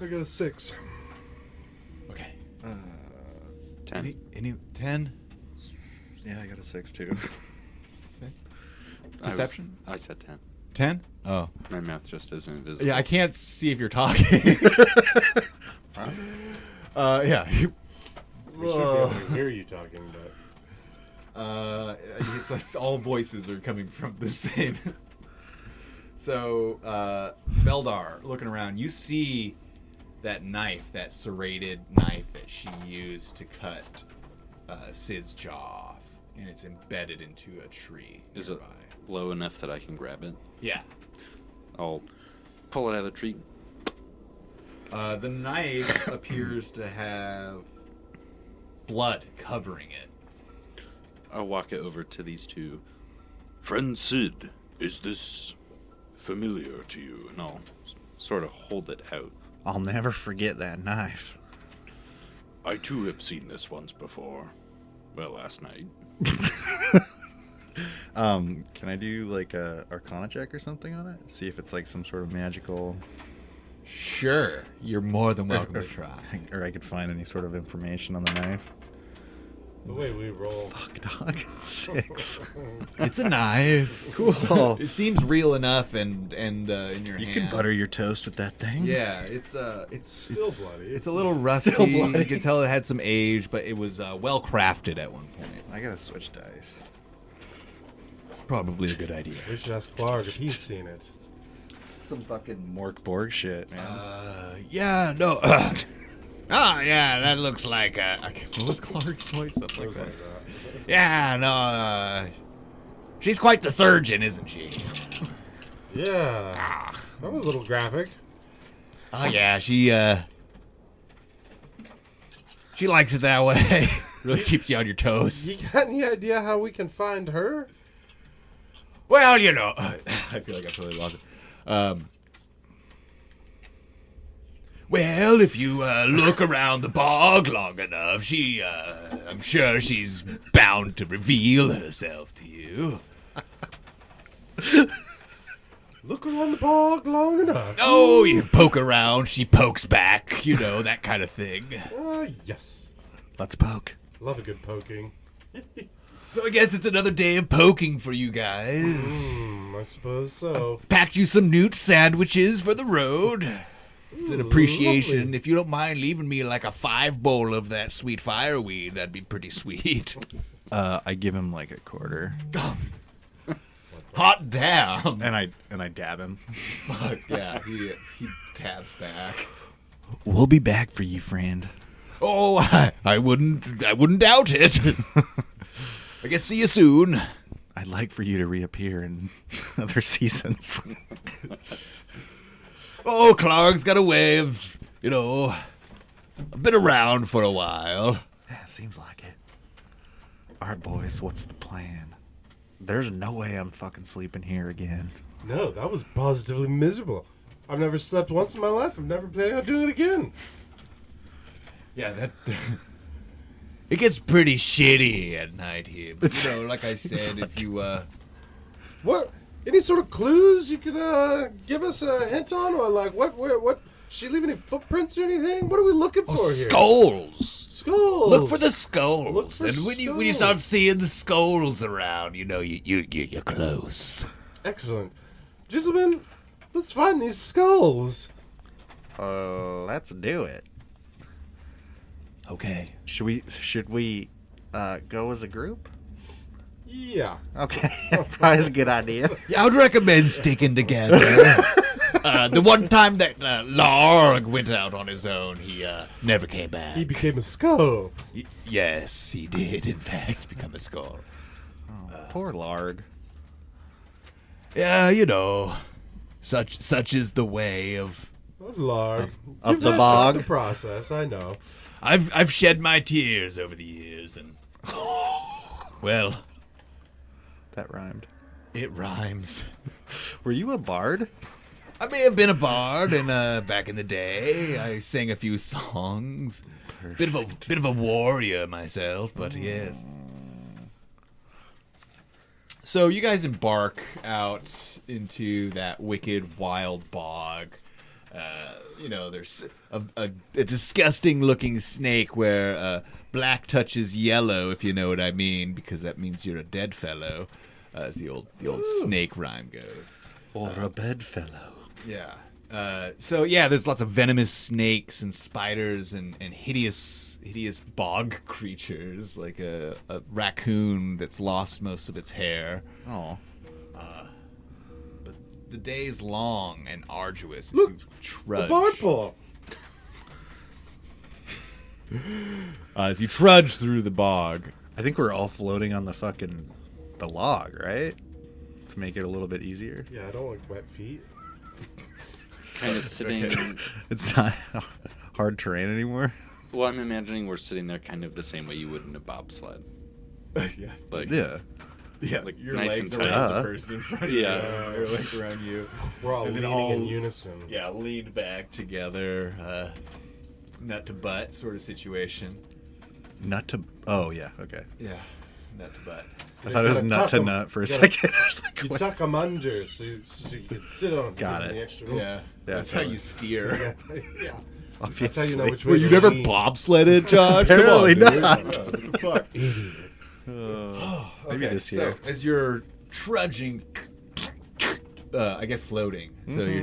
I got a 6. Okay. 10. Any 10? Yeah, I got a 6 too. Perception? I said 10. 10? Oh. My mouth just isn't visible. Yeah, I can't see if you're talking. Yeah. We should be able to hear you talking, but It's all voices are coming from the same. So, Beldar, looking around, you see that knife, that serrated knife that she used to cut Sid's jaw off, and it's embedded into a tree Is nearby. it low enough that I can grab it? Yeah. I'll pull it out of the tree. The knife appears to have blood covering it. I'll walk it over to these two. Friend Sid, is this familiar to you? And I'll sort of hold it out. I'll never forget that knife. I too have seen this once before. Well, last night. Can I do like a Arcana check or something on it? See if it's like some sort of magical. Sure, you're more than welcome to try. Or I could find any sort of information on the knife. The way we roll. Fuck, dog. 6. It's a knife. Cool. It seems real enough, and in your hand. You can butter your toast with that thing. Yeah, it's Still bloody. It's a little rusty. Still bloody. You can tell it had some age, but it was well crafted at one point. I gotta switch dice. Probably a good idea. We should ask Clark if he's seen it. Some fucking Mork Borg shit, man. Yeah, no. Oh, yeah, that looks like what was Clark's voice? Something like Things that. like that. Yeah, no, she's quite the surgeon, isn't she? Yeah. That was a little graphic. Oh, yeah, she likes it that way. Really keeps you on your toes. You got any idea how we can find her? Well, you know, I feel like I totally lost it. Well, if you look around the bog long enough, I'm sure she's bound to reveal herself to you. Look around the bog long enough. Oh, you poke around, she pokes back, you know, that kind of thing. Yes. Let's poke. Love a good poking. So I guess it's another day of poking for you guys. I suppose so. Packed you some newt sandwiches for the road. It's an appreciation. Lovely. If you don't mind leaving me like a 5 bowl of that sweet fireweed, that'd be pretty sweet. I give him like a quarter, Hot damn. and I dab him. Fuck, yeah, he taps back. We'll be back for you, friend. Oh, I wouldn't doubt it. I guess see you soon. I'd like for you to reappear in other seasons. Oh, Clark's got a way of, you know, been around for a while. Yeah, seems like it. All right, boys, what's the plan? There's no way I'm fucking sleeping here again. No, that was positively miserable. I've never slept once in my life. I'm never planning on doing it again. Yeah, that... It gets pretty shitty at night here. But, you know, like I said, if you, What? Any sort of clues you could give us a hint on, or like what? She leave any footprints or anything? What are we looking for here? skulls! Skulls. Look for the skulls. Look for and when you skulls. start seeing the skulls around, you know you're close. Excellent, gentlemen. Let's find these skulls. Let's do it. Okay. Should we go as a group? Yeah. Okay, probably is a good idea. Yeah, I would recommend sticking together. The one time that Larg went out on his own, he never came back. He became a skull. Yes, he did, in fact, become a skull. Poor Larg. Yeah, you know, such is the way of... Lord. Of Give the that time bog. to process, I know. I've shed my tears over the years, and... Well, That rhymed. it rhymes. Were you a bard? I may have been a bard, and back in the day, I sang a few songs. Bit of a warrior myself, but yes. So you guys embark out into that wicked wild bog. You know, there's a disgusting-looking snake where black touches yellow, if you know what I mean, because that means you're a dead fellow, as the old snake rhyme goes. Or a bedfellow. Yeah. So yeah, there's lots of venomous snakes and spiders and hideous bog creatures, like a raccoon that's lost most of its hair. Oh. But the day's long and arduous as Look, you trudge. The bard pole. As you trudge through the bog. I think we're all floating on the log, right? To make it a little bit easier. Yeah, I don't like wet feet. Kind of sitting. It's not hard terrain anymore. Well, I'm imagining we're sitting there kind of the same way you would in a bobsled. Yeah. Like, Yeah. Yeah, like your nice legs and are tight. around the person in front of you. Yeah. Your legs around you. We're all And then leaning in all- unison. Yeah, leaned back together, nut to butt sort of situation. Nut to. Oh yeah. Okay. Yeah, nut to butt. I thought it was gotta nut tuck to 'em. nut for a You gotta- second. I was like, You what? tuck them under so you can sit on them. Got give them it. The extra room. Yeah, that's how totally. you steer. Yeah. That's how Obviously. you know which way Well, you to never lean. bobsledded, Josh? Come Apparently on, dude. not. What the fuck? Maybe Okay, this year. So as you're trudging, I guess floating. So you're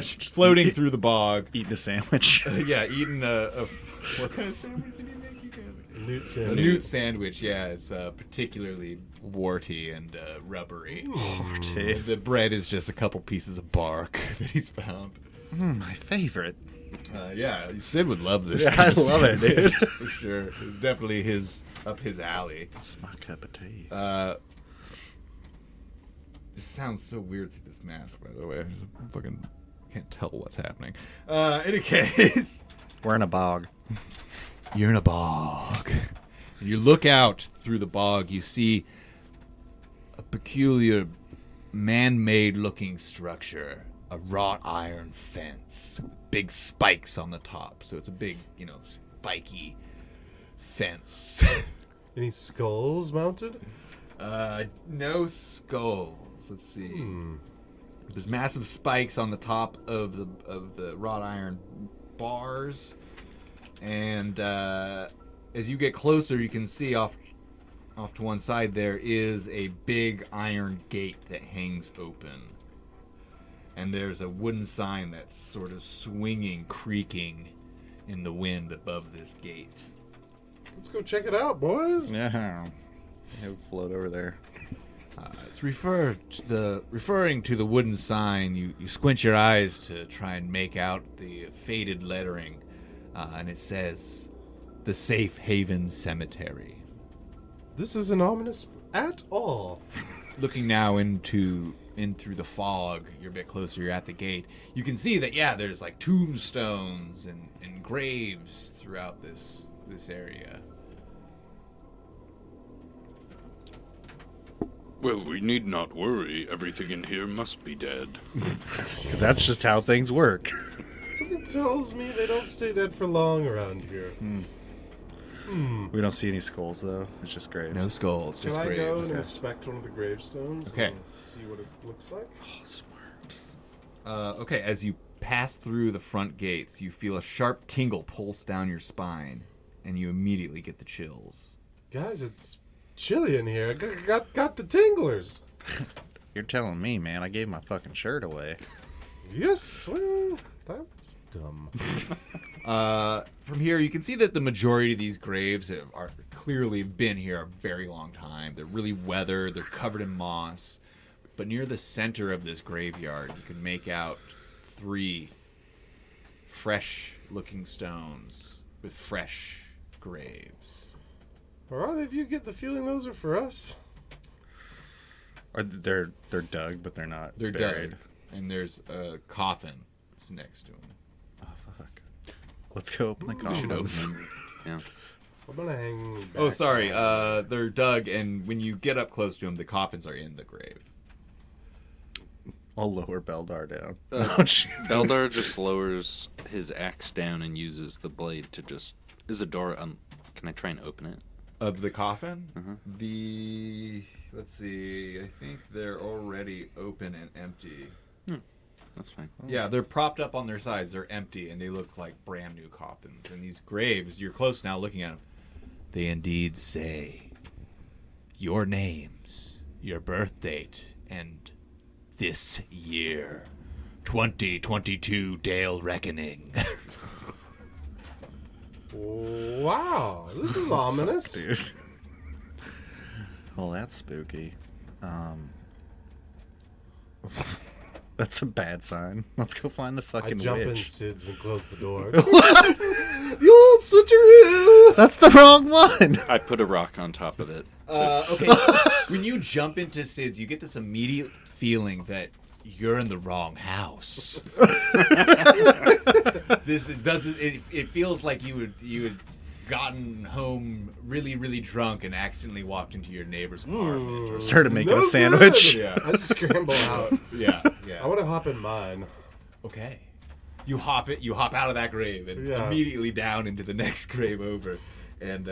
just floating through the bog. Eating a sandwich. Yeah, eating a what kind of sandwich did you make? You guys? Newt A sandwich. newt sandwich. Yeah, it's particularly warty and rubbery. The bread is just a couple pieces of bark that he's found. My favorite. Yeah, Sid would love this. Yeah, I love it, dude. For sure. It's definitely up his alley. It's my cup of tea. This sounds so weird through this mask, by the way. I just fucking can't tell what's happening. Any case, We're in a bog. you're in a bog. And you look out through the bog, you see a peculiar man-made looking structure. A wrought iron fence with big spikes on the top. So it's a big, spiky fence. Any skulls mounted? No skulls. Let's see. There's massive spikes on the top of the wrought iron bars, and as you get closer, you can see off to one side there is a big iron gate that hangs open, and there's a wooden sign that's sort of swinging, creaking in the wind above this gate. Let's go check it out, boys. Yeah. He'll float over there. It's referring to the wooden sign. You squint your eyes to try and make out the faded lettering, and it says, "The Safe Haven Cemetery." This isn't ominous at all. Looking now in through the fog, you're a bit closer. You're at the gate. You can see that there's like tombstones and graves throughout this area. Well, we need not worry. Everything in here must be dead. Because that's just how things work. Something tells me they don't stay dead for long around here. We don't see any skulls, though. It's just graves. No skulls, Can just I go graves. and inspect one of the gravestones? Okay. And see what it looks like? Oh, smart. Okay, as you pass through the front gates, you feel a sharp tingle pulse down your spine, and you immediately get the chills. Guys, it's chilly in here. Got the tinglers. You're telling me, man. I gave my fucking shirt away. Yes, well, that was dumb. From here, you can see that the majority of these graves are clearly been here a very long time. They're really weathered. They're covered in moss. But near the center of this graveyard, you can make out 3 fresh-looking stones with fresh graves. Are either of you get the feeling those are for us? Or they're dug, but they're not They're buried. dug, and there's a coffin that's next to them. Oh, fuck. Let's go open the We should open coffins. them. Yeah. I'm gonna hang back. Oh, sorry. They're dug, and when you get up close to them, the coffins are in the grave. I'll lower Beldar down. Beldar just lowers his axe down and uses the blade to just... Is the door... Can I try and open it? Of the coffin? Let's see, I think they're already open and empty. That's fine. Yeah, they're propped up on their sides. They're empty, and they look like brand new coffins. And these graves, you're close now looking at them. They indeed say your names, your birth date, and this year. 2022 Dale Reckoning. Wow, this is ominous. Dude. Well, that's spooky. That's a bad sign. Let's go find the I fucking jump in witch. SIDS and close the door. You old switcheroo! That's the wrong one. I put a rock on top of it. Okay, when you jump into Sid's, you get this immediate feeling that you're in the wrong house. It feels like you would gotten home really, really drunk and accidentally walked into your neighbor's apartment. Or Started making No a sandwich. good. Yeah. I just scramble out. Yeah, I yeah. want to hop in mine. Okay. You hop out of that grave and Yeah. immediately down into the next grave over. And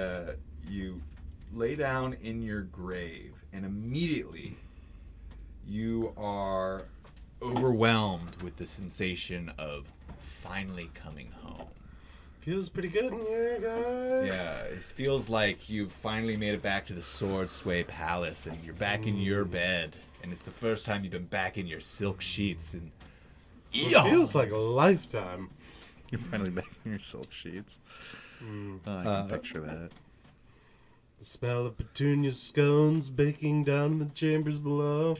you lay down in your grave, and immediately you are overwhelmed with the sensation of finally coming home. Feels pretty good in here, guys. Yeah, it feels like you've finally made it back to the Sword Sway Palace, and you're back in your bed, and it's the first time you've been back in your silk sheets, and It feels like a lifetime. You're finally back in your silk sheets. Oh, I can picture that. The smell of petunia scones baking down in the chambers below.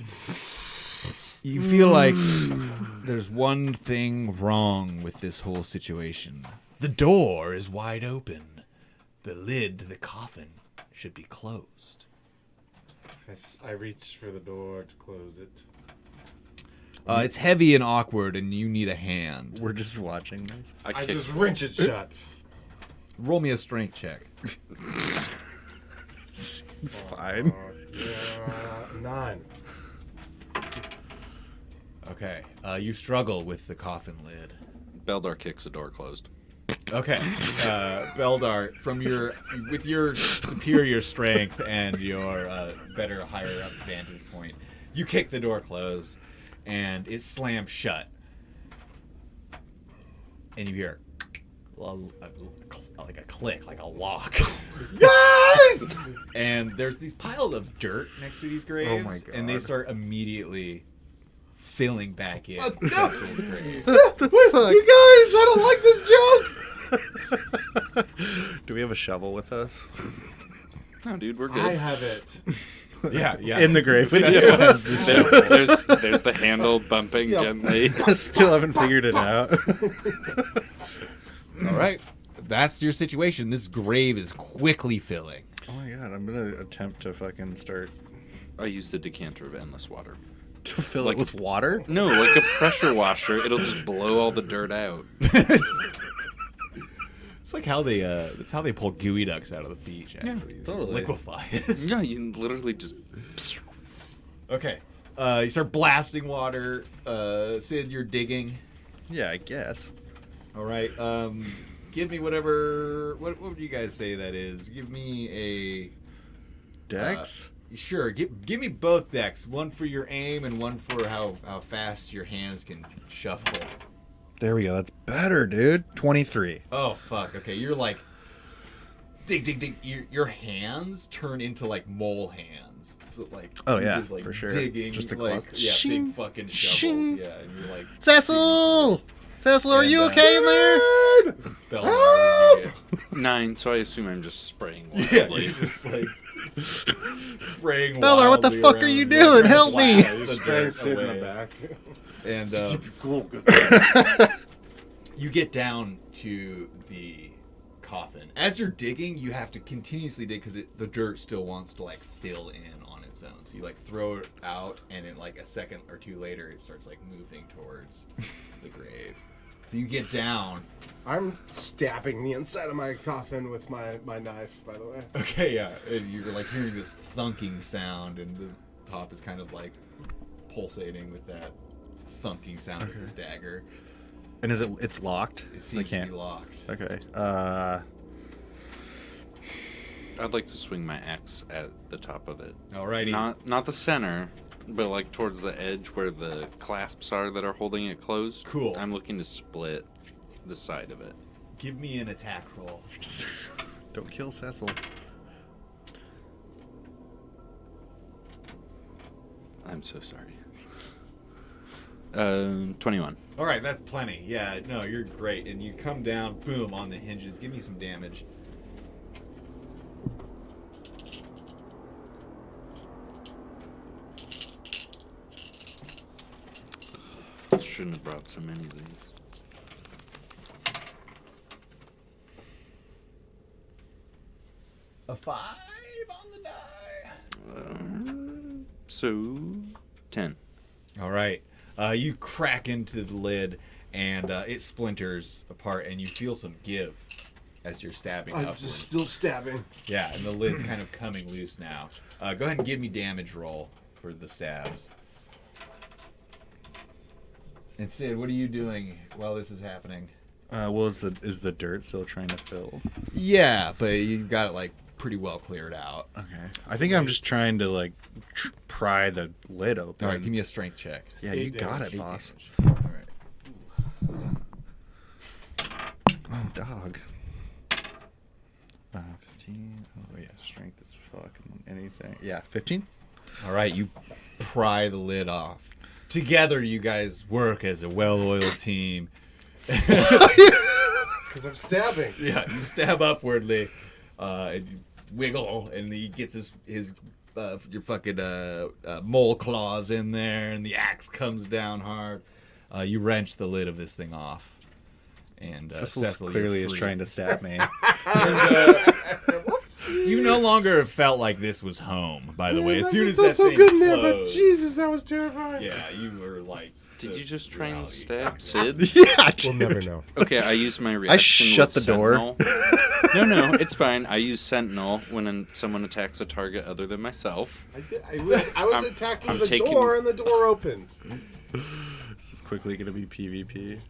You feel like there's one thing wrong with this whole situation. The door is wide open. The lid to the coffin should be closed. I reach for the door to close it. It's heavy and awkward, and you need a hand. We're just watching this. I just wrench it shut. Roll me a strength check. Seems fine. 9. Okay. You struggle with the coffin lid. Beldar kicks the door closed. Okay, Beldar, with your superior strength and your better, higher up vantage point, you kick the door closed, and it slams shut. And you hear like a click, like a lock. Guys! And there's these piles of dirt next to these graves, Oh my God. and they start immediately filling back in Cecil's grave. You guys, I don't like this joke. Do we have a shovel with us? No, dude, we're good. I have it. Yeah. In the grave with you. There's the handle bumping gently. Still haven't figured it out. All right. That's your situation. This grave is quickly filling. Oh my god, I'm gonna attempt to fucking start I use the decanter of endless water. to fill Like- it with water. No, like a pressure washer. It'll just blow all the dirt out. It's like how that's how they pull gooey ducks out of the beach. Actually, Yeah, Just totally. liquefy it. Yeah, you literally just. Okay, you start blasting water. Sid, you're digging. Yeah, I guess. All right. Give me whatever. What would you guys say that is? Give me Dex? a. Sure. Give me both decks. One for your aim and one for how fast your hands can shuffle. There we go. That's better, dude. 23. Oh fuck. Okay, you're like dig. Your hands turn into like mole hands. So like Oh, you're yeah, just, like, for sure. digging Just a like clock. yeah, Shing, big fucking shovels. shing. Yeah, and you're like Cecil! Cecil, are And, you okay in there? Bella, what did you get? 9, so I assume I'm just spraying Yeah, wildly. you're just like spraying. Bella, what the wildly fuck are around, you like, doing? trying to Help me. blast the Spraying dirt Sid in away. the back. And you get down to the coffin. As you're digging, you have to continuously dig because the dirt still wants to like fill in on its own. So you like throw it out, and in like a second or two later, it starts like moving towards the grave. So you get down. I'm stabbing the inside of my coffin with my knife, by the way. Okay, yeah, and you're like hearing this thunking sound, and the top is kind of like pulsating with that thunking sound of his dagger. And it's locked? It seems I can't. to be locked. Okay. I'd like to swing my axe at the top of it. Alrighty. Not the center, but like towards the edge where the clasps are that are holding it closed. Cool. I'm looking to split the side of it. Give me an attack roll. Don't kill Cecil. I'm so sorry. 21. All right, that's plenty. Yeah, no, you're great. And you come down, boom, on the hinges. Give me some damage. Shouldn't have brought so many of these. A 5 on the die. So 10. All right. You crack into the lid, and it splinters apart, and you feel some give as you're stabbing I'm upward. just still stabbing. Yeah, and the lid's kind of coming loose now. Go ahead and give me damage roll for the stabs. And Sid, what are you doing while this is happening? Well, is the dirt still trying to fill? Yeah, but you got it like pretty well cleared out. Okay. I think I'm just trying to like pry the lid open. All right, give me a strength check. Yeah, you got it, boss. All right. Oh, dog. 15. Oh yeah, strength is fucking anything. Yeah, 15. All right, you pry the lid off. Together, you guys work as a well-oiled team. Because I'm stabbing. Yeah, you stab upwardly, and you wiggle, and he gets his your fucking mole claws in there, and the axe comes down hard. You wrench the lid of this thing off, and Cecil clearly you're is free. trying to stab me. You no longer felt like this was home. By the way, as soon as felt that so thing good in there, but closed, Jesus, that was terrifying. yeah, you were like. Did you just try and reality. stab Sid? Yeah, We'll never know. Okay, I use my reaction. shut with the door. Sentinel. No, it's fine. I use Sentinel when someone attacks a target other than myself. I was I'm- attacking I'm the taking- door, and the door opened. This is quickly going to be PvP.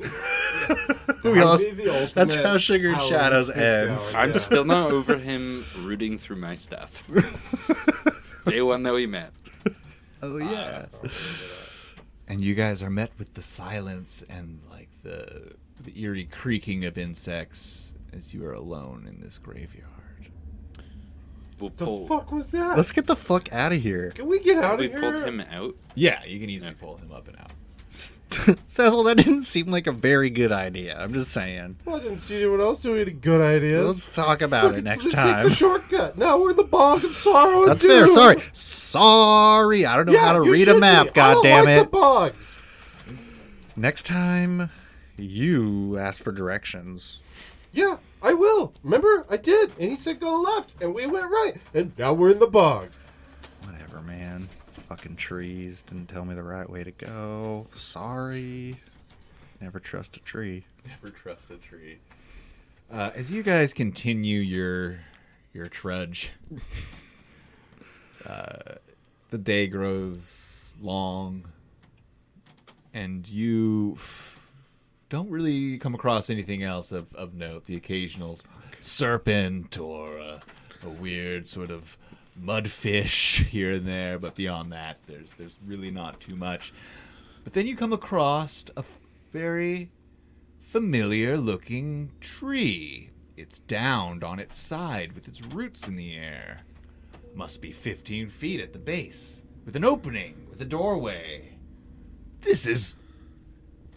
That'd be the ultimate That's how Sugar and Howling Shadows Stickdown, ends. I'm yeah. still not over him rooting through my stuff. Day one that we met. Oh yeah. And you guys are met with the silence and like the eerie creaking of insects as you are alone in this graveyard. We'll The pull. fuck was that? Let's get the fuck out of here. Can we get out We of pulled here? him out. Yeah, you can easily pull him up and out. Cecil, that didn't seem like a very good idea. I'm just saying. Well, I didn't see anyone else doing any good ideas. Let's talk about it next Let's time. take the shortcut. Now we're in the bog of sorrow. That's and fair. doom. Sorry. I don't know Yeah, how to you read a should map. be. I God don't damn like it. The bogs. Next time, you ask for directions. Yeah, I will. Remember, I did, and he said go left, and we went right, and now we're in the bog. Whatever, man. Fucking trees didn't tell me the right way to go. Sorry. Never trust a tree. Never trust a tree. As you guys continue your trudge, the day grows long, and you don't really come across anything else of note. The occasional serpent or a weird sort of mudfish here and there, but beyond that, there's really not too much. But then you come across a very familiar looking tree. It's downed on its side with its roots in the air. Must be 15 feet at the base, with an opening, with a doorway. This is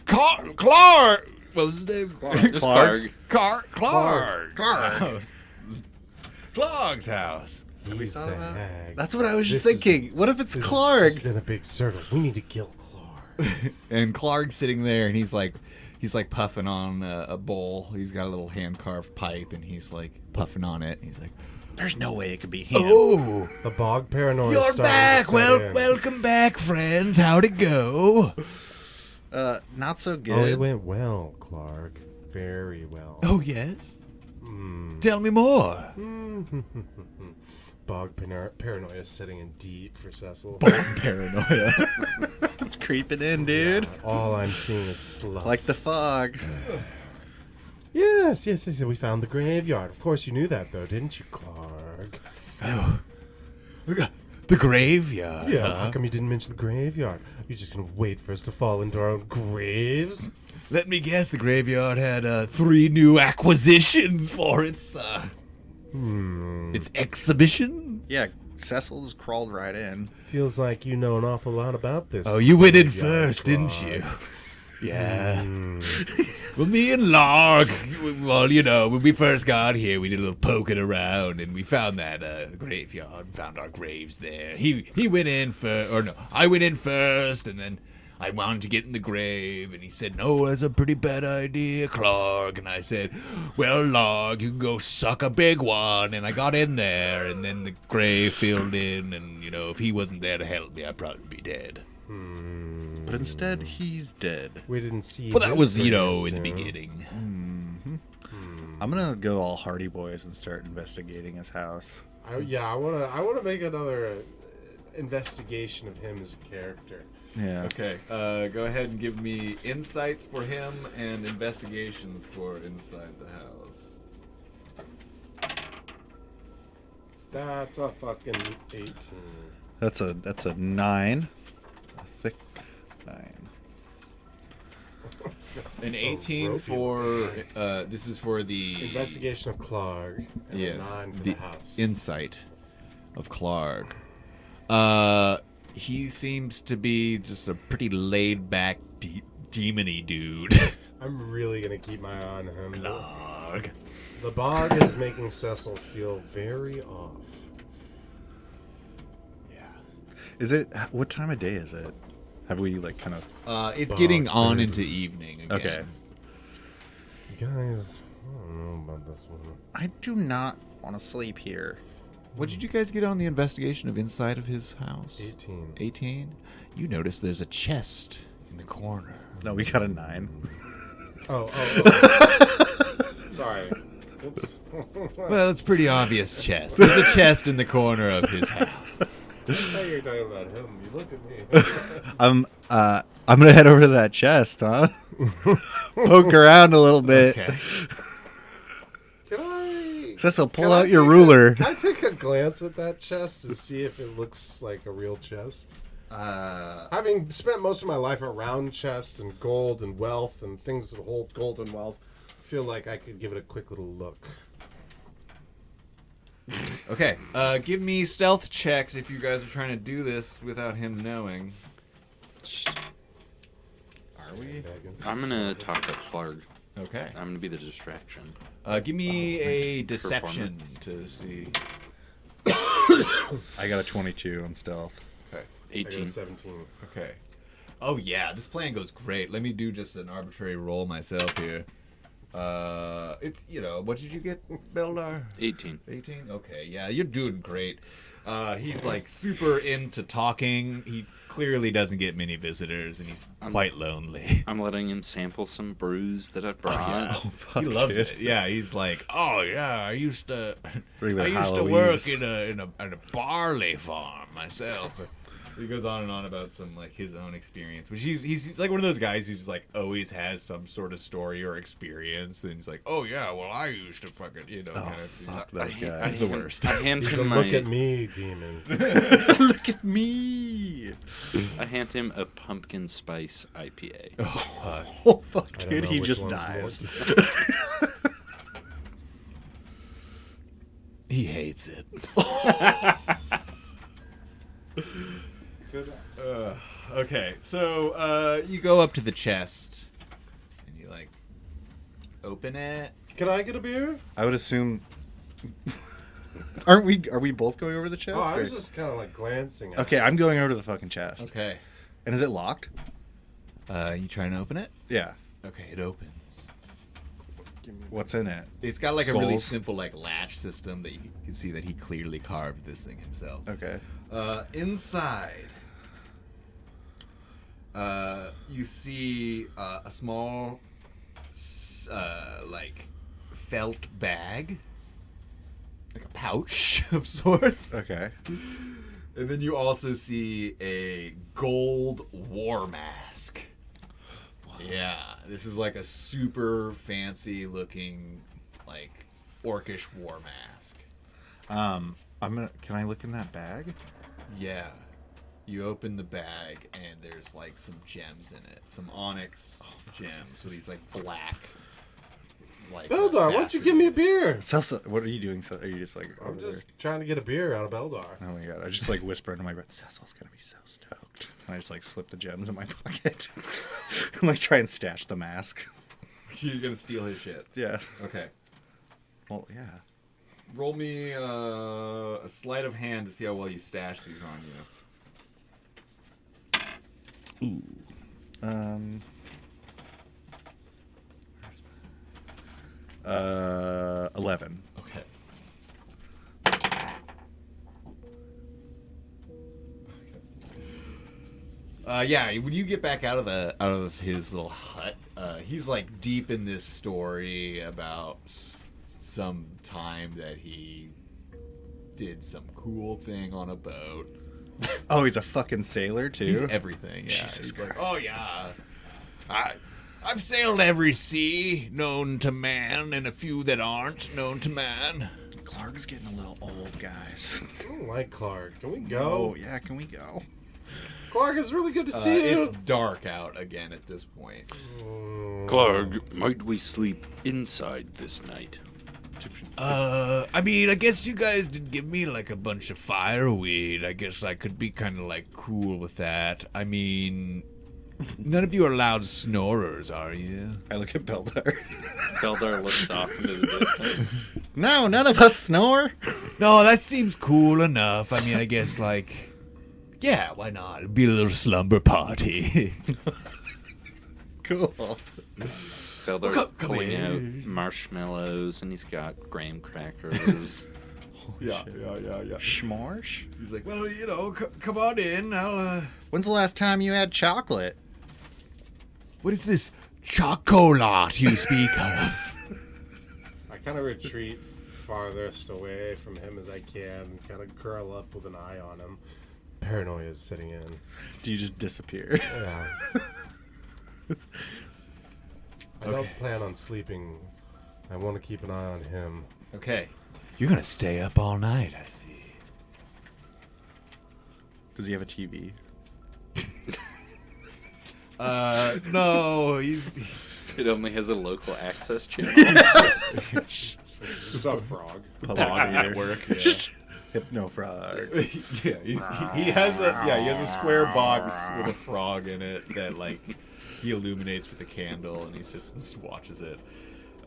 Clark. What was his name? Just Clark. Clark. Clark. Clark's house. He's thought the about it? hag. That's what I was just This is- thinking. What if it's This has Clark? just been a big circle. We need to kill Clark. And Clark's sitting there, and he's like puffing on a bowl. He's got a little hand carved pipe, and he's like puffing on it. He's like, There's no way it could be him. "Oh, The bog paranoia. you're starting to back. set Well, in. welcome back, friends. How'd it go?" Not so good. Oh, it went well, Clark. Very well. Oh yes. Tell me more. Bog paranoia is setting in deep for Cecil. Paranoia. It's creeping in, dude. All I'm seeing is sloth. Like the fog. Yes. We found the graveyard. Of course, you knew that, though, didn't you, Clark? The graveyard. Yeah. huh? How come you didn't mention the graveyard? You're just gonna wait for us to fall into our own graves? Let me guess. The graveyard had 3 new acquisitions for its exhibition. Yeah, Cecil just crawled right in. Feels like you know an awful lot about this. Oh, you went in graveyard, first, didn't Clark. you? Yeah. Well, me and Lark, well, you know, when we first got here, we did a little poking around, and we found that graveyard, found our graves there. He went in first, or no, I went in first, and then I wanted to get in the grave, and he said, "No, that's a pretty bad idea, Clark." And I said, "Well, Lark, you can go suck a big one." And I got in there, and then the grave filled in, and, you know, if he wasn't there to help me, I'd probably be dead. But instead, he's dead. We didn't see. Well, that this was, you know, grave in the soon. beginning. I'm gonna go all Hardy Boys and start investigating his house. I wanna make another investigation of him as a character. Yeah. Okay, go ahead and give me insights for him and investigations for inside the house. That's a fucking 18. That's a 9. A thick 9. An 18 for this is for the Investigation of Clark. And a 9 for the house. insight of Clark. He seems to be just a pretty laid back demony dude. I'm really gonna keep my eye on him. Clark. The bog is making Cecil feel very off. Yeah. Is it? What time of day is it? Have we like kind of? It's getting on into evening again. Okay. You guys, I don't know about this one. I do not want to sleep here. What did you guys get on the investigation of inside of his house? 18. 18? You notice there's a chest in the corner. No, we got a 9. Oh. Sorry. Oops. Well, it's pretty obvious chest. There's a chest in the corner of his house. I thought you were talking about him. You looked at me. I'm gonna head over to that chest, huh? Poke around a little bit. Okay. Can I? Cecil, pull Can I out your take ruler. Can I take a glance at that chest to see if it looks like a real chest? Having spent most of my life around chests and gold and wealth and things that hold gold and wealth, I feel like I could give it a quick little look. Okay. Give me stealth checks if you guys are trying to do this without him knowing. Are we? I'm gonna talk to Flarg. Okay. I'm gonna be the distraction. Give me a deception to see. I got a 22 on stealth. Okay. I got a 18. 17. Okay. Oh yeah, this plan goes great. Let me do just an arbitrary roll myself here. It's what did you get, Beldar? 18. 18? Okay, yeah, you're doing great. He's like super into talking. He clearly doesn't get many visitors, and he's quite lonely. I'm letting him sample some brews that I've brought. Fuck, He loves dude. it. Yeah, he's like, oh yeah, I used to Bring the work Halloweens. in a barley farm myself. He goes on and on about some like his own experience, which he's like one of those guys who's like always has some sort of story or experience, and he's like, oh yeah, well I used to fucking kind of. Fuck those He's guys. the worst. I hand He's him a look at me, demon. Look at me. I hand him a pumpkin spice IPA. Oh fuck, I don't dude, know he which just one's dies. He hates it. Okay, so you go up to the chest and you like open it. Can I get a beer? I would assume. Are we both going over the chest? Oh, I or- was just kind of like glancing at Okay, it. I'm going over to the fucking chest. Okay. And is it locked? You trying to open it? Yeah. Okay, it opens. What's in it? It's got like a really Skulls? simple like latch system that you can see that he clearly carved this thing himself. Okay. Inside, you see a small, like, felt bag, like a pouch of sorts. Okay. And then you also see a gold war mask. Yeah, this is like a super fancy looking, like, orcish war mask. Can I look in that bag? Yeah. You open the bag and there's like some gems in it. Some onyx gems with these like black like Beldar, why don't you give me a beer? Celsa, what are you doing? So are you just like? I'm over just trying to get a beer out of Beldar. there? Oh my god! I just like whisper into my breath. Cecil's gonna be so stoked. And I just like slip the gems in my pocket and like try and stash the mask. You're gonna steal his shit. Yeah. Okay. Well, yeah. Roll me a sleight of hand to see how well you stash these on you. 11. Okay. Yeah, when you get back out of his little hut, he's like deep in this story about some time that he did some cool thing on a boat. Oh, he's a fucking sailor too. He's everything. Yeah. Jesus He's like, Christ. oh yeah, I've sailed every sea known to man, and a few that aren't known to man. Clark's getting a little old, guys. I don't like Clark. Can we go? Oh yeah, can we go? Clark, it's really good to see you. It's dark out again at this point. Clark, might we sleep inside this night? I mean, I guess you guys did give me like a bunch of fireweed. I guess I could be kind of like cool with that. I mean, none of you are loud snorers, are you? I look at Beldar. Beldar looks off into the distance. No, none of us snore. No, that seems cool enough. I mean, I guess like, yeah, why not? It'd be a little slumber party. Cool. Beldar's pulling out marshmallows, and he's got graham crackers. yeah. Schmarsh? He's like, well, you know, come on in. When's the last time you had chocolate? What is this chocolate you speak of? I kind of retreat farthest away from him as I can, kind of curl up with an eye on him. Paranoia is setting in. Do you just disappear? Yeah. I don't plan on sleeping. I want to keep an eye on him. Okay. You're gonna stay up all night, I see. Does he have a TV? No, he's... It only has a local access channel. It's a frog. network. Yeah. Hypno frog. Yeah, he has a square box with a frog in it that like he illuminates with a candle, and he sits and watches it.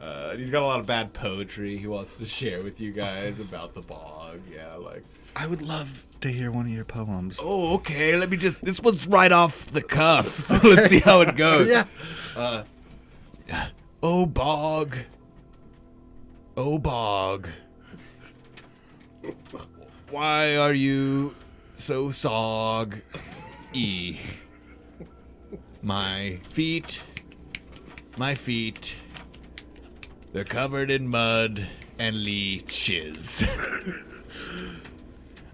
And he's got a lot of bad poetry he wants to share with you guys about the bog. Yeah, like. I would love to hear one of your poems. Oh, okay. Let me just. This one's right off the cuff, so let's see how it goes. Yeah. Oh bog. Oh bog. Why are you so sog-y? My feet, they're covered in mud and leeches.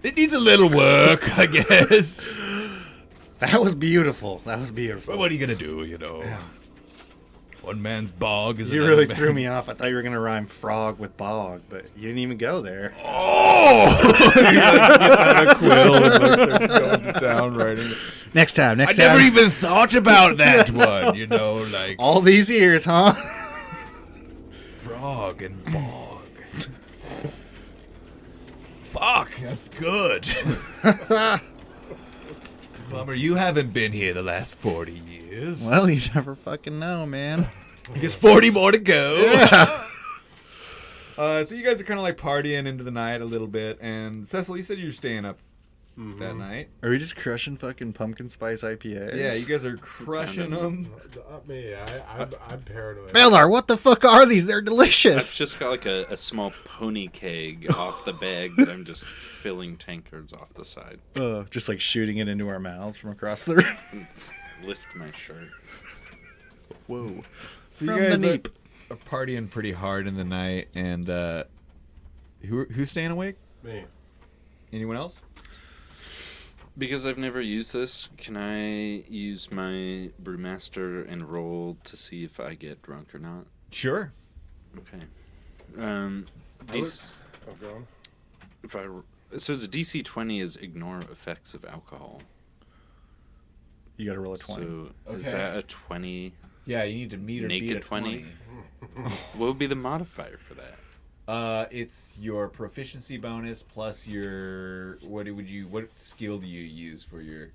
It needs a little work, I guess. That was beautiful. But what are you gonna do, you know? One man's bog is You another really man- threw me off. I thought you were going to rhyme frog with bog, but you didn't even go there. Oh! He like gets out a quill and like starts going to town writing. Next time. I never even thought about that one, you know, like All these years, huh? frog and bog. Fuck, that's good. Bummer, you haven't been here the last 40 years. Well, you never fucking know, man. I guess 40 more to go. So you guys are kind of like partying into the night a little bit, and Cecil, you said you were staying up that night. Are we just crushing fucking pumpkin spice IPAs? Yeah, you guys are crushing them. Not me. I'm paranoid. Beldar, what the fuck are these? They're I've delicious. just got like a small pony keg off the bag that I'm just filling tankards off the side. Just like shooting it into our mouths from across the room. Lift my shirt. Whoa. So From you guys the are neep. partying pretty hard in the night, and who's staying awake? Me. Anyone else? Because I've never used this, can I use my brewmaster and roll to see if I get drunk or not? Sure. Okay. Oh, go on. So it's a DC 20 is ignore effects of alcohol. You gotta roll a 20. So is Okay. that a 20? Yeah, you need to meet or beat Naked a 20? 20. What would be the modifier for that? It's your proficiency bonus plus your what skill do you use for your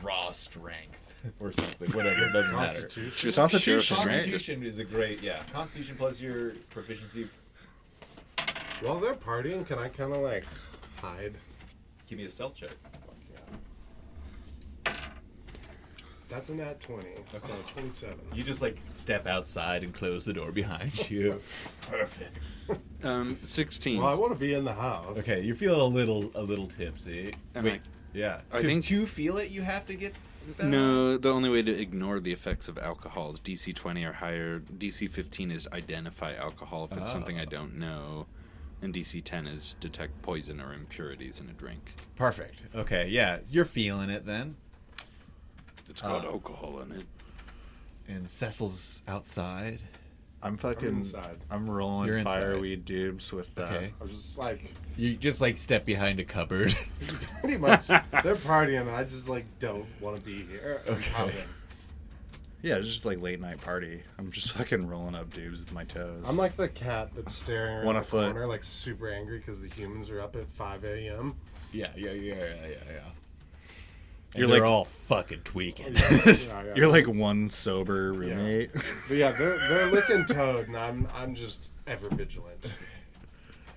raw strength or something, whatever, it doesn't matter. Constitution. Just Constitution, pure right? strength. Constitution is a great, Constitution plus your proficiency. While they're partying, can I kind of like hide? Give me a stealth check. That's a nat 20, so 27. You just like step outside and close the door behind you. Perfect. 16. Well, I want to be in the house. Okay, you're feeling a little tipsy. And Wait, Yeah. I think- to feel it, you have to get that on? No, the only way to ignore the effects of alcohol is DC 20 or higher. DC 15 is identify alcohol if it's something I don't know. And DC 10 is detect poison or impurities in a drink. Perfect. Okay, yeah. You're feeling it then. It's got alcohol in it. And Cecil's outside. I'm inside. I'm rolling You're inside. fireweed dubes with Okay. I was just like, You just like step behind a cupboard. pretty much, they're partying, and I just like don't want to be here. Okay. Yeah, it's just like late night party. I'm just fucking rolling up dubes with my toes. I'm like the cat that's staring around One the a foot. corner, like super angry because the humans are up at 5 a.m. Yeah. You're They're like- all fucking tweaking. Yeah. You're like one sober roommate. But yeah, they're licking Toad, and I'm just ever vigilant.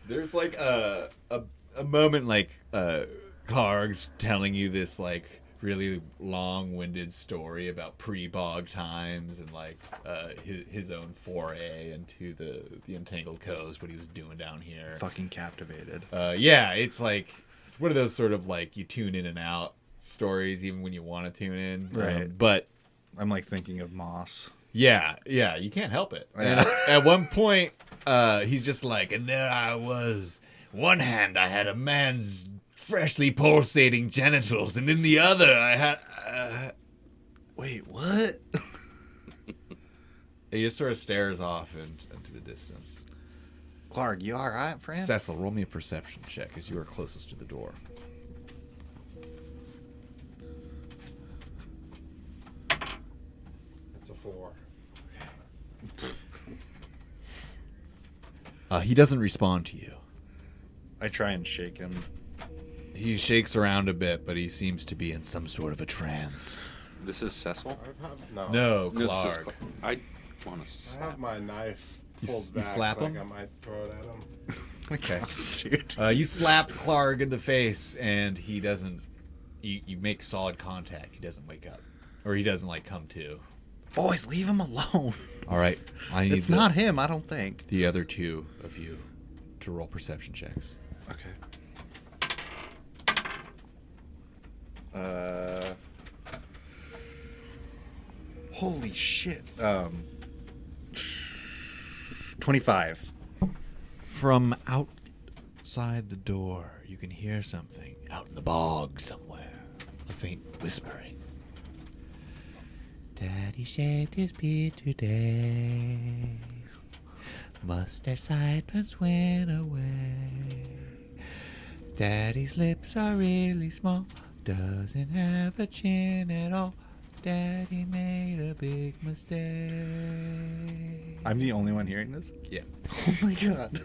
There's like a moment like Clark's telling you this like really long-winded story about pre-bog times and like his own foray into the entangled coast, what he was doing down here. Fucking captivated. Yeah, it's like it's one of those sort of like you tune in and out stories even when you want to tune in. Right. But I'm like thinking of Moss. yeah, you can't help it. Yeah. And at one point, he's just like, and there I was. One hand I had a man's freshly pulsating genitals, and in the other I had. Wait, what? He just sort of stares off into the distance. Clark, you all right, friend? Cecil, roll me a perception check as you are closest to the door. It's a 4. He doesn't respond to you. I try and shake him. He shakes around a bit, but he seems to be in some sort of a trance. This is Cecil? No. No, No, this is Clark. I want to I slap. have my knife You pulled you back. slap like him? I might throw it at him. Okay. Dude. You slap Clark in the face, and he doesn't. You make solid contact. He doesn't wake up, or he doesn't like come to. Boys, leave him alone. All right, I need It's not him, I don't think. the other two of you to roll perception checks. Okay. Holy shit. 25. From outside the door, you can hear something out in the bog somewhere. A faint whispering. Daddy shaved his beard today. Mustache sideburns went away. Daddy's lips are really small. Doesn't have a chin at all. Daddy made a big mistake. I'm the only one hearing this? Yeah. Oh my god.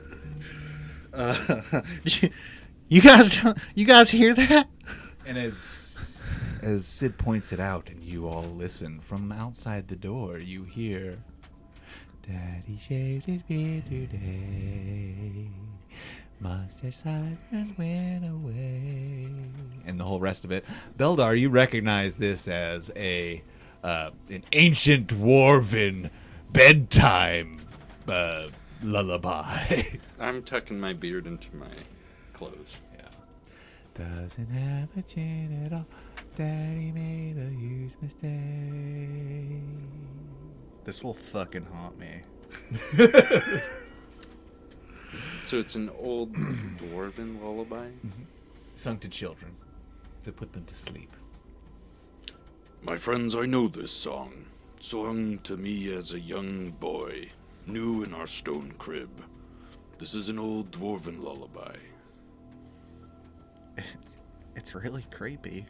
You guys hear that? And as Sid points it out and you all listen, from outside the door you hear, Daddy shaved his beard today. Mustache sideburns went away. And the whole rest of it. Beldar, you recognize this as an ancient dwarven bedtime lullaby. I'm tucking my beard into my clothes. Yeah. Doesn't have a chin at all. Daddy made a huge mistake. This will fucking haunt me. So it's an old dwarven lullaby? Sung to children to put them to sleep. My friends, I know this song. Sung to me as a young boy, new in our stone crib. This is an old dwarven lullaby. It's really creepy.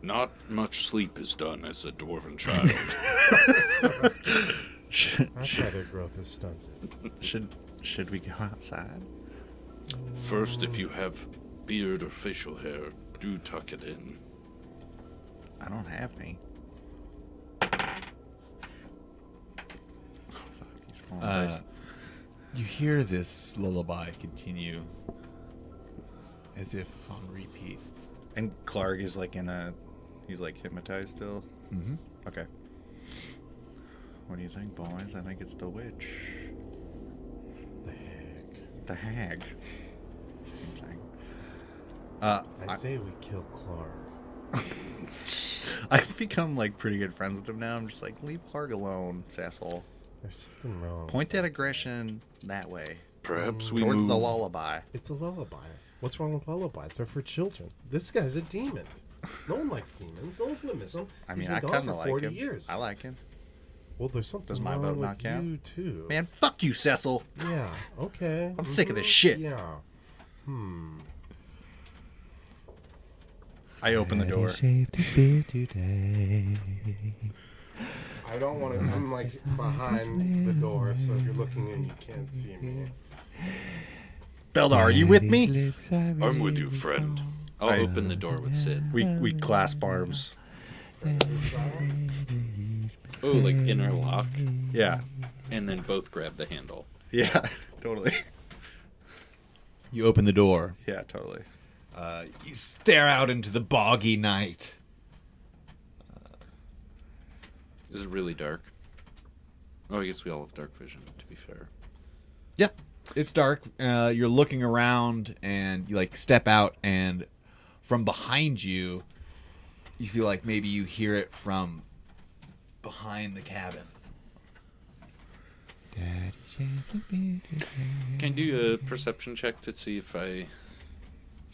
Not much sleep is done as a dwarven child. That's why their growth is stunted. Should we go outside? First, if you have beard or facial hair, do tuck it in. I don't have any. Oh, fuck, he's rolling dice. You hear this lullaby continue as if on repeat. And Clark is like he's like hypnotized still. Mm-hmm. Okay. What do you think, boys? I think it's the witch. The hag. Same thing. I say we kill Clark. I've become like pretty good friends with him now. I'm just like, leave Clark alone, asshole. There's something wrong. Point that aggression that way. Perhaps we Towards move. the lullaby. It's a lullaby. What's wrong with lullabies? They're for children. This guy's a demon. No one likes demons. No one's gonna miss him. I He's mean, I been kind gone of for like 40 him. years. I like him. Well, there's something Does my wrong vote with not count? you too. Man, fuck you, Cecil. Yeah. Okay. I'm sick of this shit. Yeah. I open the door. I don't want to. I'm like behind the door, so if you're looking in, you can't see me. Belda, are you with me? I'm with you, friend. I'll I- open the door with Sid. We clasp arms. Oh, like interlock, Yeah. and then both grab the handle. Yeah, totally. You open the door. Yeah, totally. You stare out into the boggy night. Is it really dark? Oh, I guess we all have dark vision, to be fair. Yeah, it's dark. You're looking around, and you like step out, and from behind you, you feel like maybe you hear it from behind the cabin. Can I do a perception check to see if I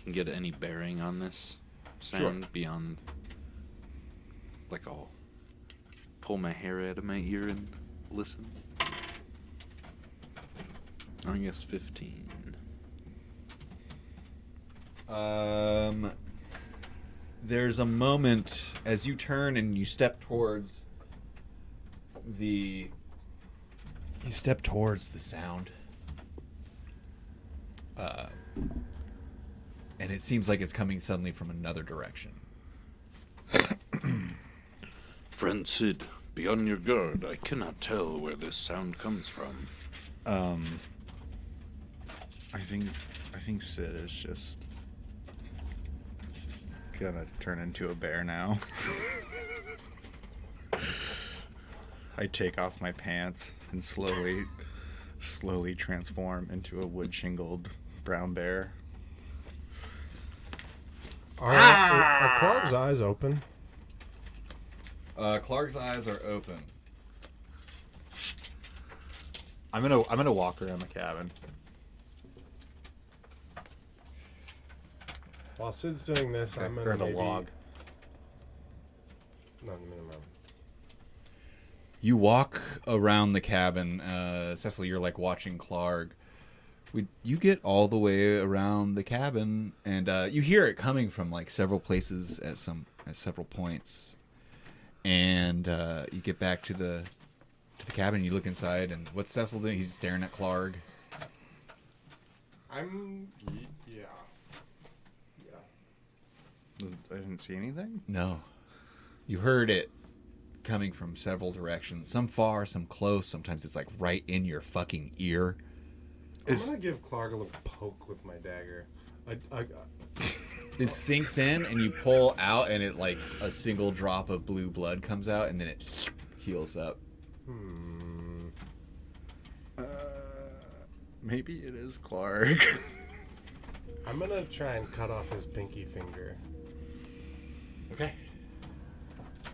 can get any bearing on this sound beyond, like, I'll pull my hair out of my ear and listen? I guess 15. There's a moment as you turn and you step towards the sound. And it seems like it's coming suddenly from another direction. Friend Sid, be on your guard. I cannot tell where this sound comes from. I think Sid is just gonna turn into a bear now. I take off my pants and slowly transform into a wood shingled brown bear. Are Clark's eyes open? Clark's eyes are open. I'm gonna walk around the cabin. While Sid's doing this, I'm gonna Or the maybe... log. No. You walk around the cabin. Cecily, you're like watching Clark. You get all the way around the cabin, and you hear it coming from like several places at several points. And you get back to the cabin. You look inside, and what's Cecil doing? He's staring at Clark. Yeah. I didn't see anything. No, you heard it coming from several directions. Some far, some close. Sometimes it's like right in your fucking ear. I'm gonna give Clark a little poke with my dagger. It sinks in, and you pull out, and it like a single drop of blue blood comes out, and then it heals up. Maybe it is Clark. I'm gonna try and cut off his pinky finger. Okay.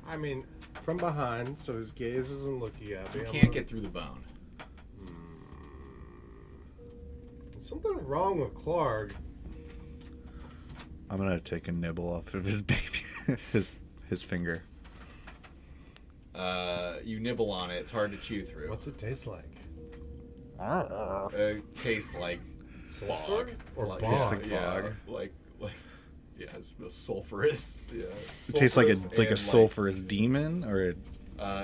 I mean, from behind, so his gaze isn't looking at me. You can't get through the bone. There's something wrong with Clark. I'm gonna take a nibble off of his baby, his finger. You nibble on it. It's hard to chew through. What's it taste like? It tastes like Sulfur or like, bog? Tastes like yeah, bog. like yeah, it smells sulfurous. Yeah, It tastes like a Sulfurous like a and, sulfurous demon, or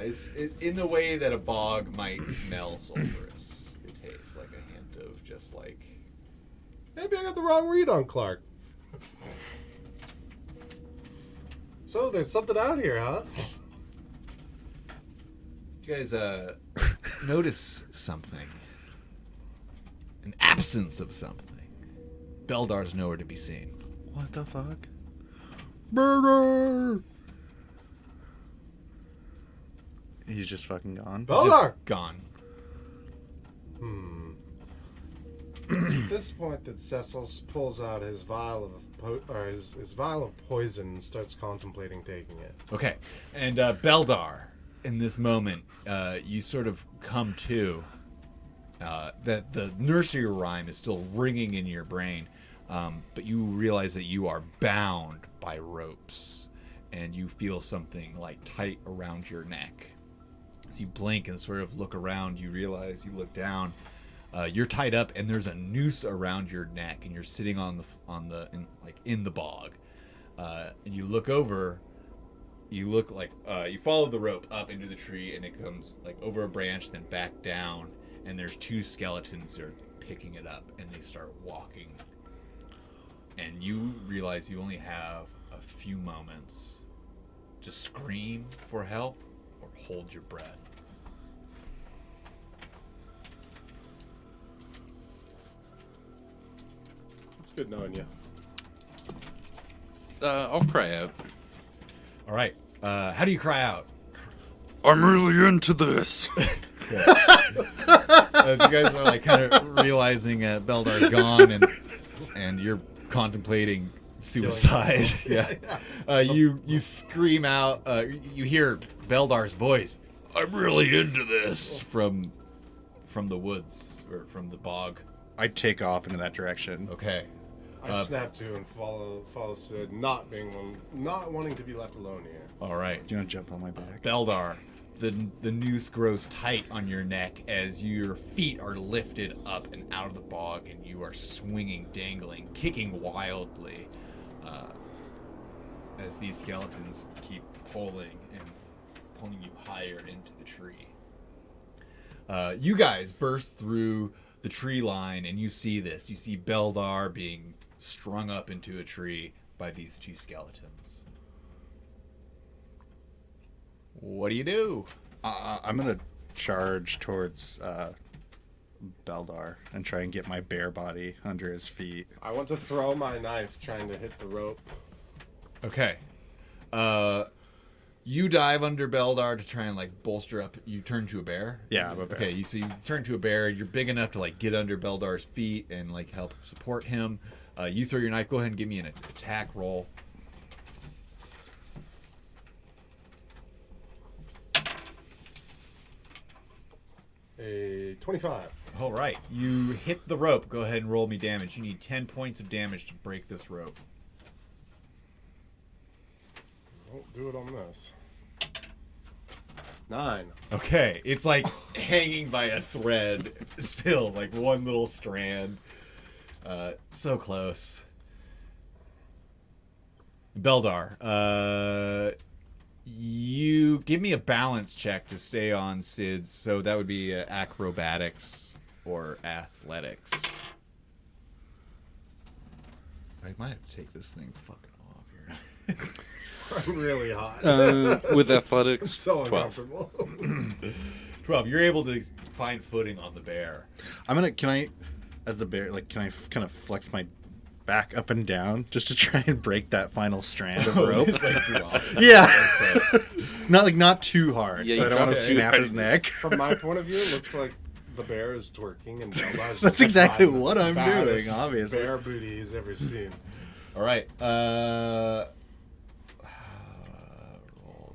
it's in the way that a bog might smell sulfurous. It tastes like a hint of just like Maybe I got the wrong read on Clark. So there's something out here, huh? you guys notice something. An absence of something. Beldar's nowhere to be seen. what the fuck? Murder! He's just fucking gone. Beldar! Gone. It's at this point that Cecil pulls out his vial of his vial of poison and starts contemplating taking it. Okay, and Beldar, in this moment, you sort of come to that the nursery rhyme is still ringing in your brain, but you realize that you are bound by ropes, and you feel something like tight around your neck. As you blink and sort of look around, you realize you look down. You're tied up, and there's a noose around your neck, and you're sitting in the bog. And you look over. You look like you follow the rope up into the tree, and it comes like over a branch, then back down. And there's two skeletons that are picking it up, and they start walking. And you realize you only have a few moments to scream for help or hold your breath. It's good knowing you. I'll cry out. All right. How do you cry out? I'm really into this. As you guys are like kind of realizing Beldar's gone and you're contemplating suicide. Yeah. You scream out. You hear Beldar's voice. I'm really into this from the woods or from the bog. I take off into that direction. Okay. I snap to and follow Sid, not wanting to be left alone here. All right. Do you want to jump on my back? Beldar, the noose grows tight on your neck as your feet are lifted up and out of the bog, and you are swinging, dangling, kicking wildly as these skeletons keep pulling you higher into the tree. You guys burst through the tree line, and you see this. You see Beldar being strung up into a tree by these two skeletons. What do you do? I'm going to charge towards Beldar and try and get my bare body under his feet. I want to throw my knife trying to hit the rope. Okay. You dive under Beldar to try and like bolster up. You turn to a bear? Yeah, I'm a bear. Okay, you turn to a bear. You're big enough to like get under Beldar's feet and like help support him. You throw your knife. Go ahead and give me an attack roll. A 25. All right. You hit the rope. Go ahead and roll me damage. You need 10 points of damage to break this rope. Don't do it on this. 9. Okay. It's like hanging by a thread still, like one little strand. So close. Beldar, you give me a balance check to stay on Sid's. So that would be acrobatics or athletics. I might have to take this thing fucking off here. I'm really hot. With athletics, So 12. uncomfortable. 12. You're able to find footing on the bear. Can I, as the bear, like, can I kind of flex my back up and down just to try and break that final strand of rope? It's like too often. Yeah. Not too hard. Yeah, so you I don't want to gotta- snap his neck. From my point of view, it looks like the bear is twerking and Beldar's That's just exactly the what I'm baddest doing, obviously. Bear booty he's ever seen. All right. Roll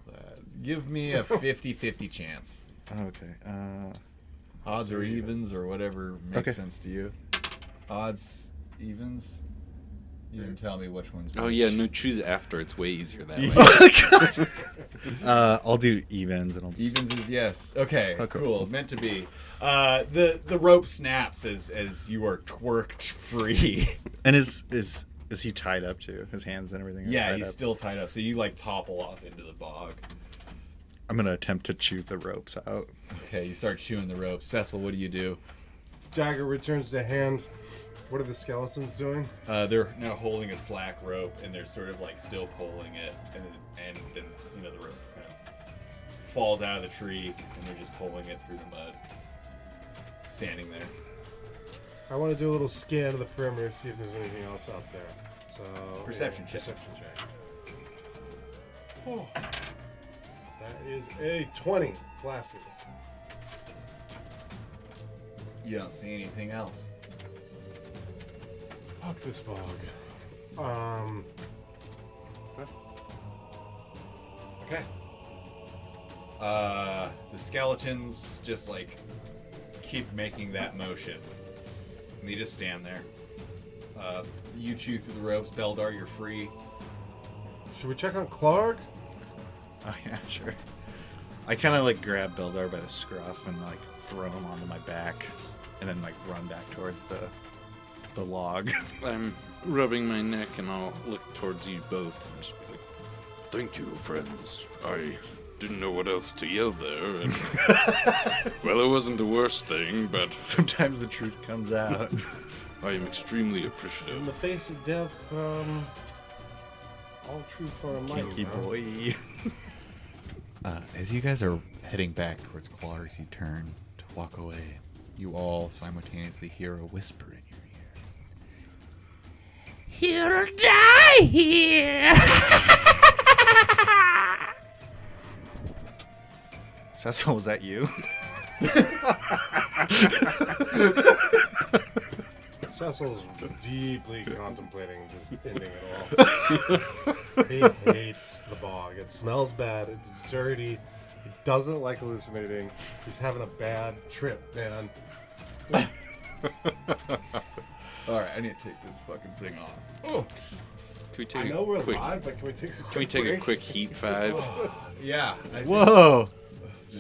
that. Give me a 50-50 chance. Okay. Odds or evens or whatever makes Okay. sense to you. Odds, evens. You didn't tell me which ones. Oh which. yeah, no, choose after. It's way easier that way. I'll do evens and I'll just... Evens is yes. Okay, Okay. cool. Meant to be. The rope snaps as you are twerked free. And is he tied up too? His hands and everything are Yeah, tied he's up? still tied up. So you like topple off into the bog. I'm gonna attempt to chew the ropes out. Okay, you start chewing the rope. Cecil, what do you do? Dagger returns to hand. What are the skeletons doing? They're now holding a slack rope, and they're sort of like still pulling it, and then the rope kind of falls out of the tree, and they're just pulling it through the mud, standing there. I want to do a little scan of the perimeter, see if there's anything else out there. So Perception check. Perception check. Oh, that is a 20. Classy. You don't see anything else. Fuck this bog. Okay. The skeletons just like keep making that motion. And they just stand there. You chew through the ropes. Beldar, you're free. Should we check on Clark? Oh yeah, sure. I kind of like grab Beldar by the scruff and like throw him onto my back, and then like run back towards the log. I'm rubbing my neck, and I'll look towards you both and just be like, "Thank you, friends. I didn't know what else to yell there. And, well, it wasn't the worst thing, but Sometimes the truth comes out. I am extremely In appreciative." the face of death, all truth are a might. Kinky bro. boy. As you guys are heading back towards Clark's, you turn to walk away. You all simultaneously hear a whisper in your ear. He'll die here. Cecil, was that you? Cecil's deeply contemplating just ending it all. He hates the bog. It smells bad. It's dirty. He doesn't like hallucinating. He's having a bad trip, man. Alright, I need to take this fucking thing off. Oh, Can we I take know a we're quick? live, but can we take a quick Can we take a break? quick heat five? yeah. Whoa!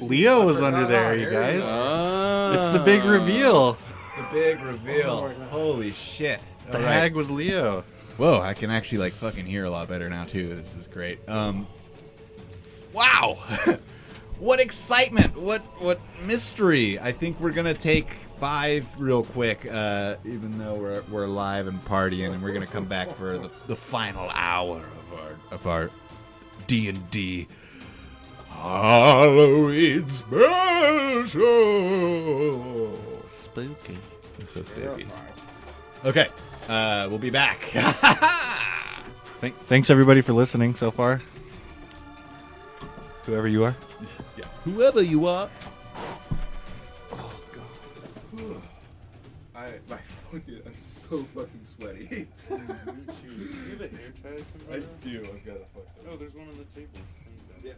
Leo was forgot under there, about you Harry. guys. Ah. It's the big reveal. The big reveal. Oh my God. Holy shit. The Alright. hag was Leo. Whoa, I can actually like fucking hear a lot better now too. This is great. Wow. What excitement. What mystery. I think we're going to take 5 real quick even though we're live and partying, and we're going to come back for the final hour of our D&D Halloween special. Spooky. It's so spooky. Okay, we'll be back. Thanks everybody for listening so far. Whoever you are. Yeah. Whoever you are. I'm so fucking sweaty. You have a hair tie? I do. I've got a fucking. Oh, there's one on the table. Yeah.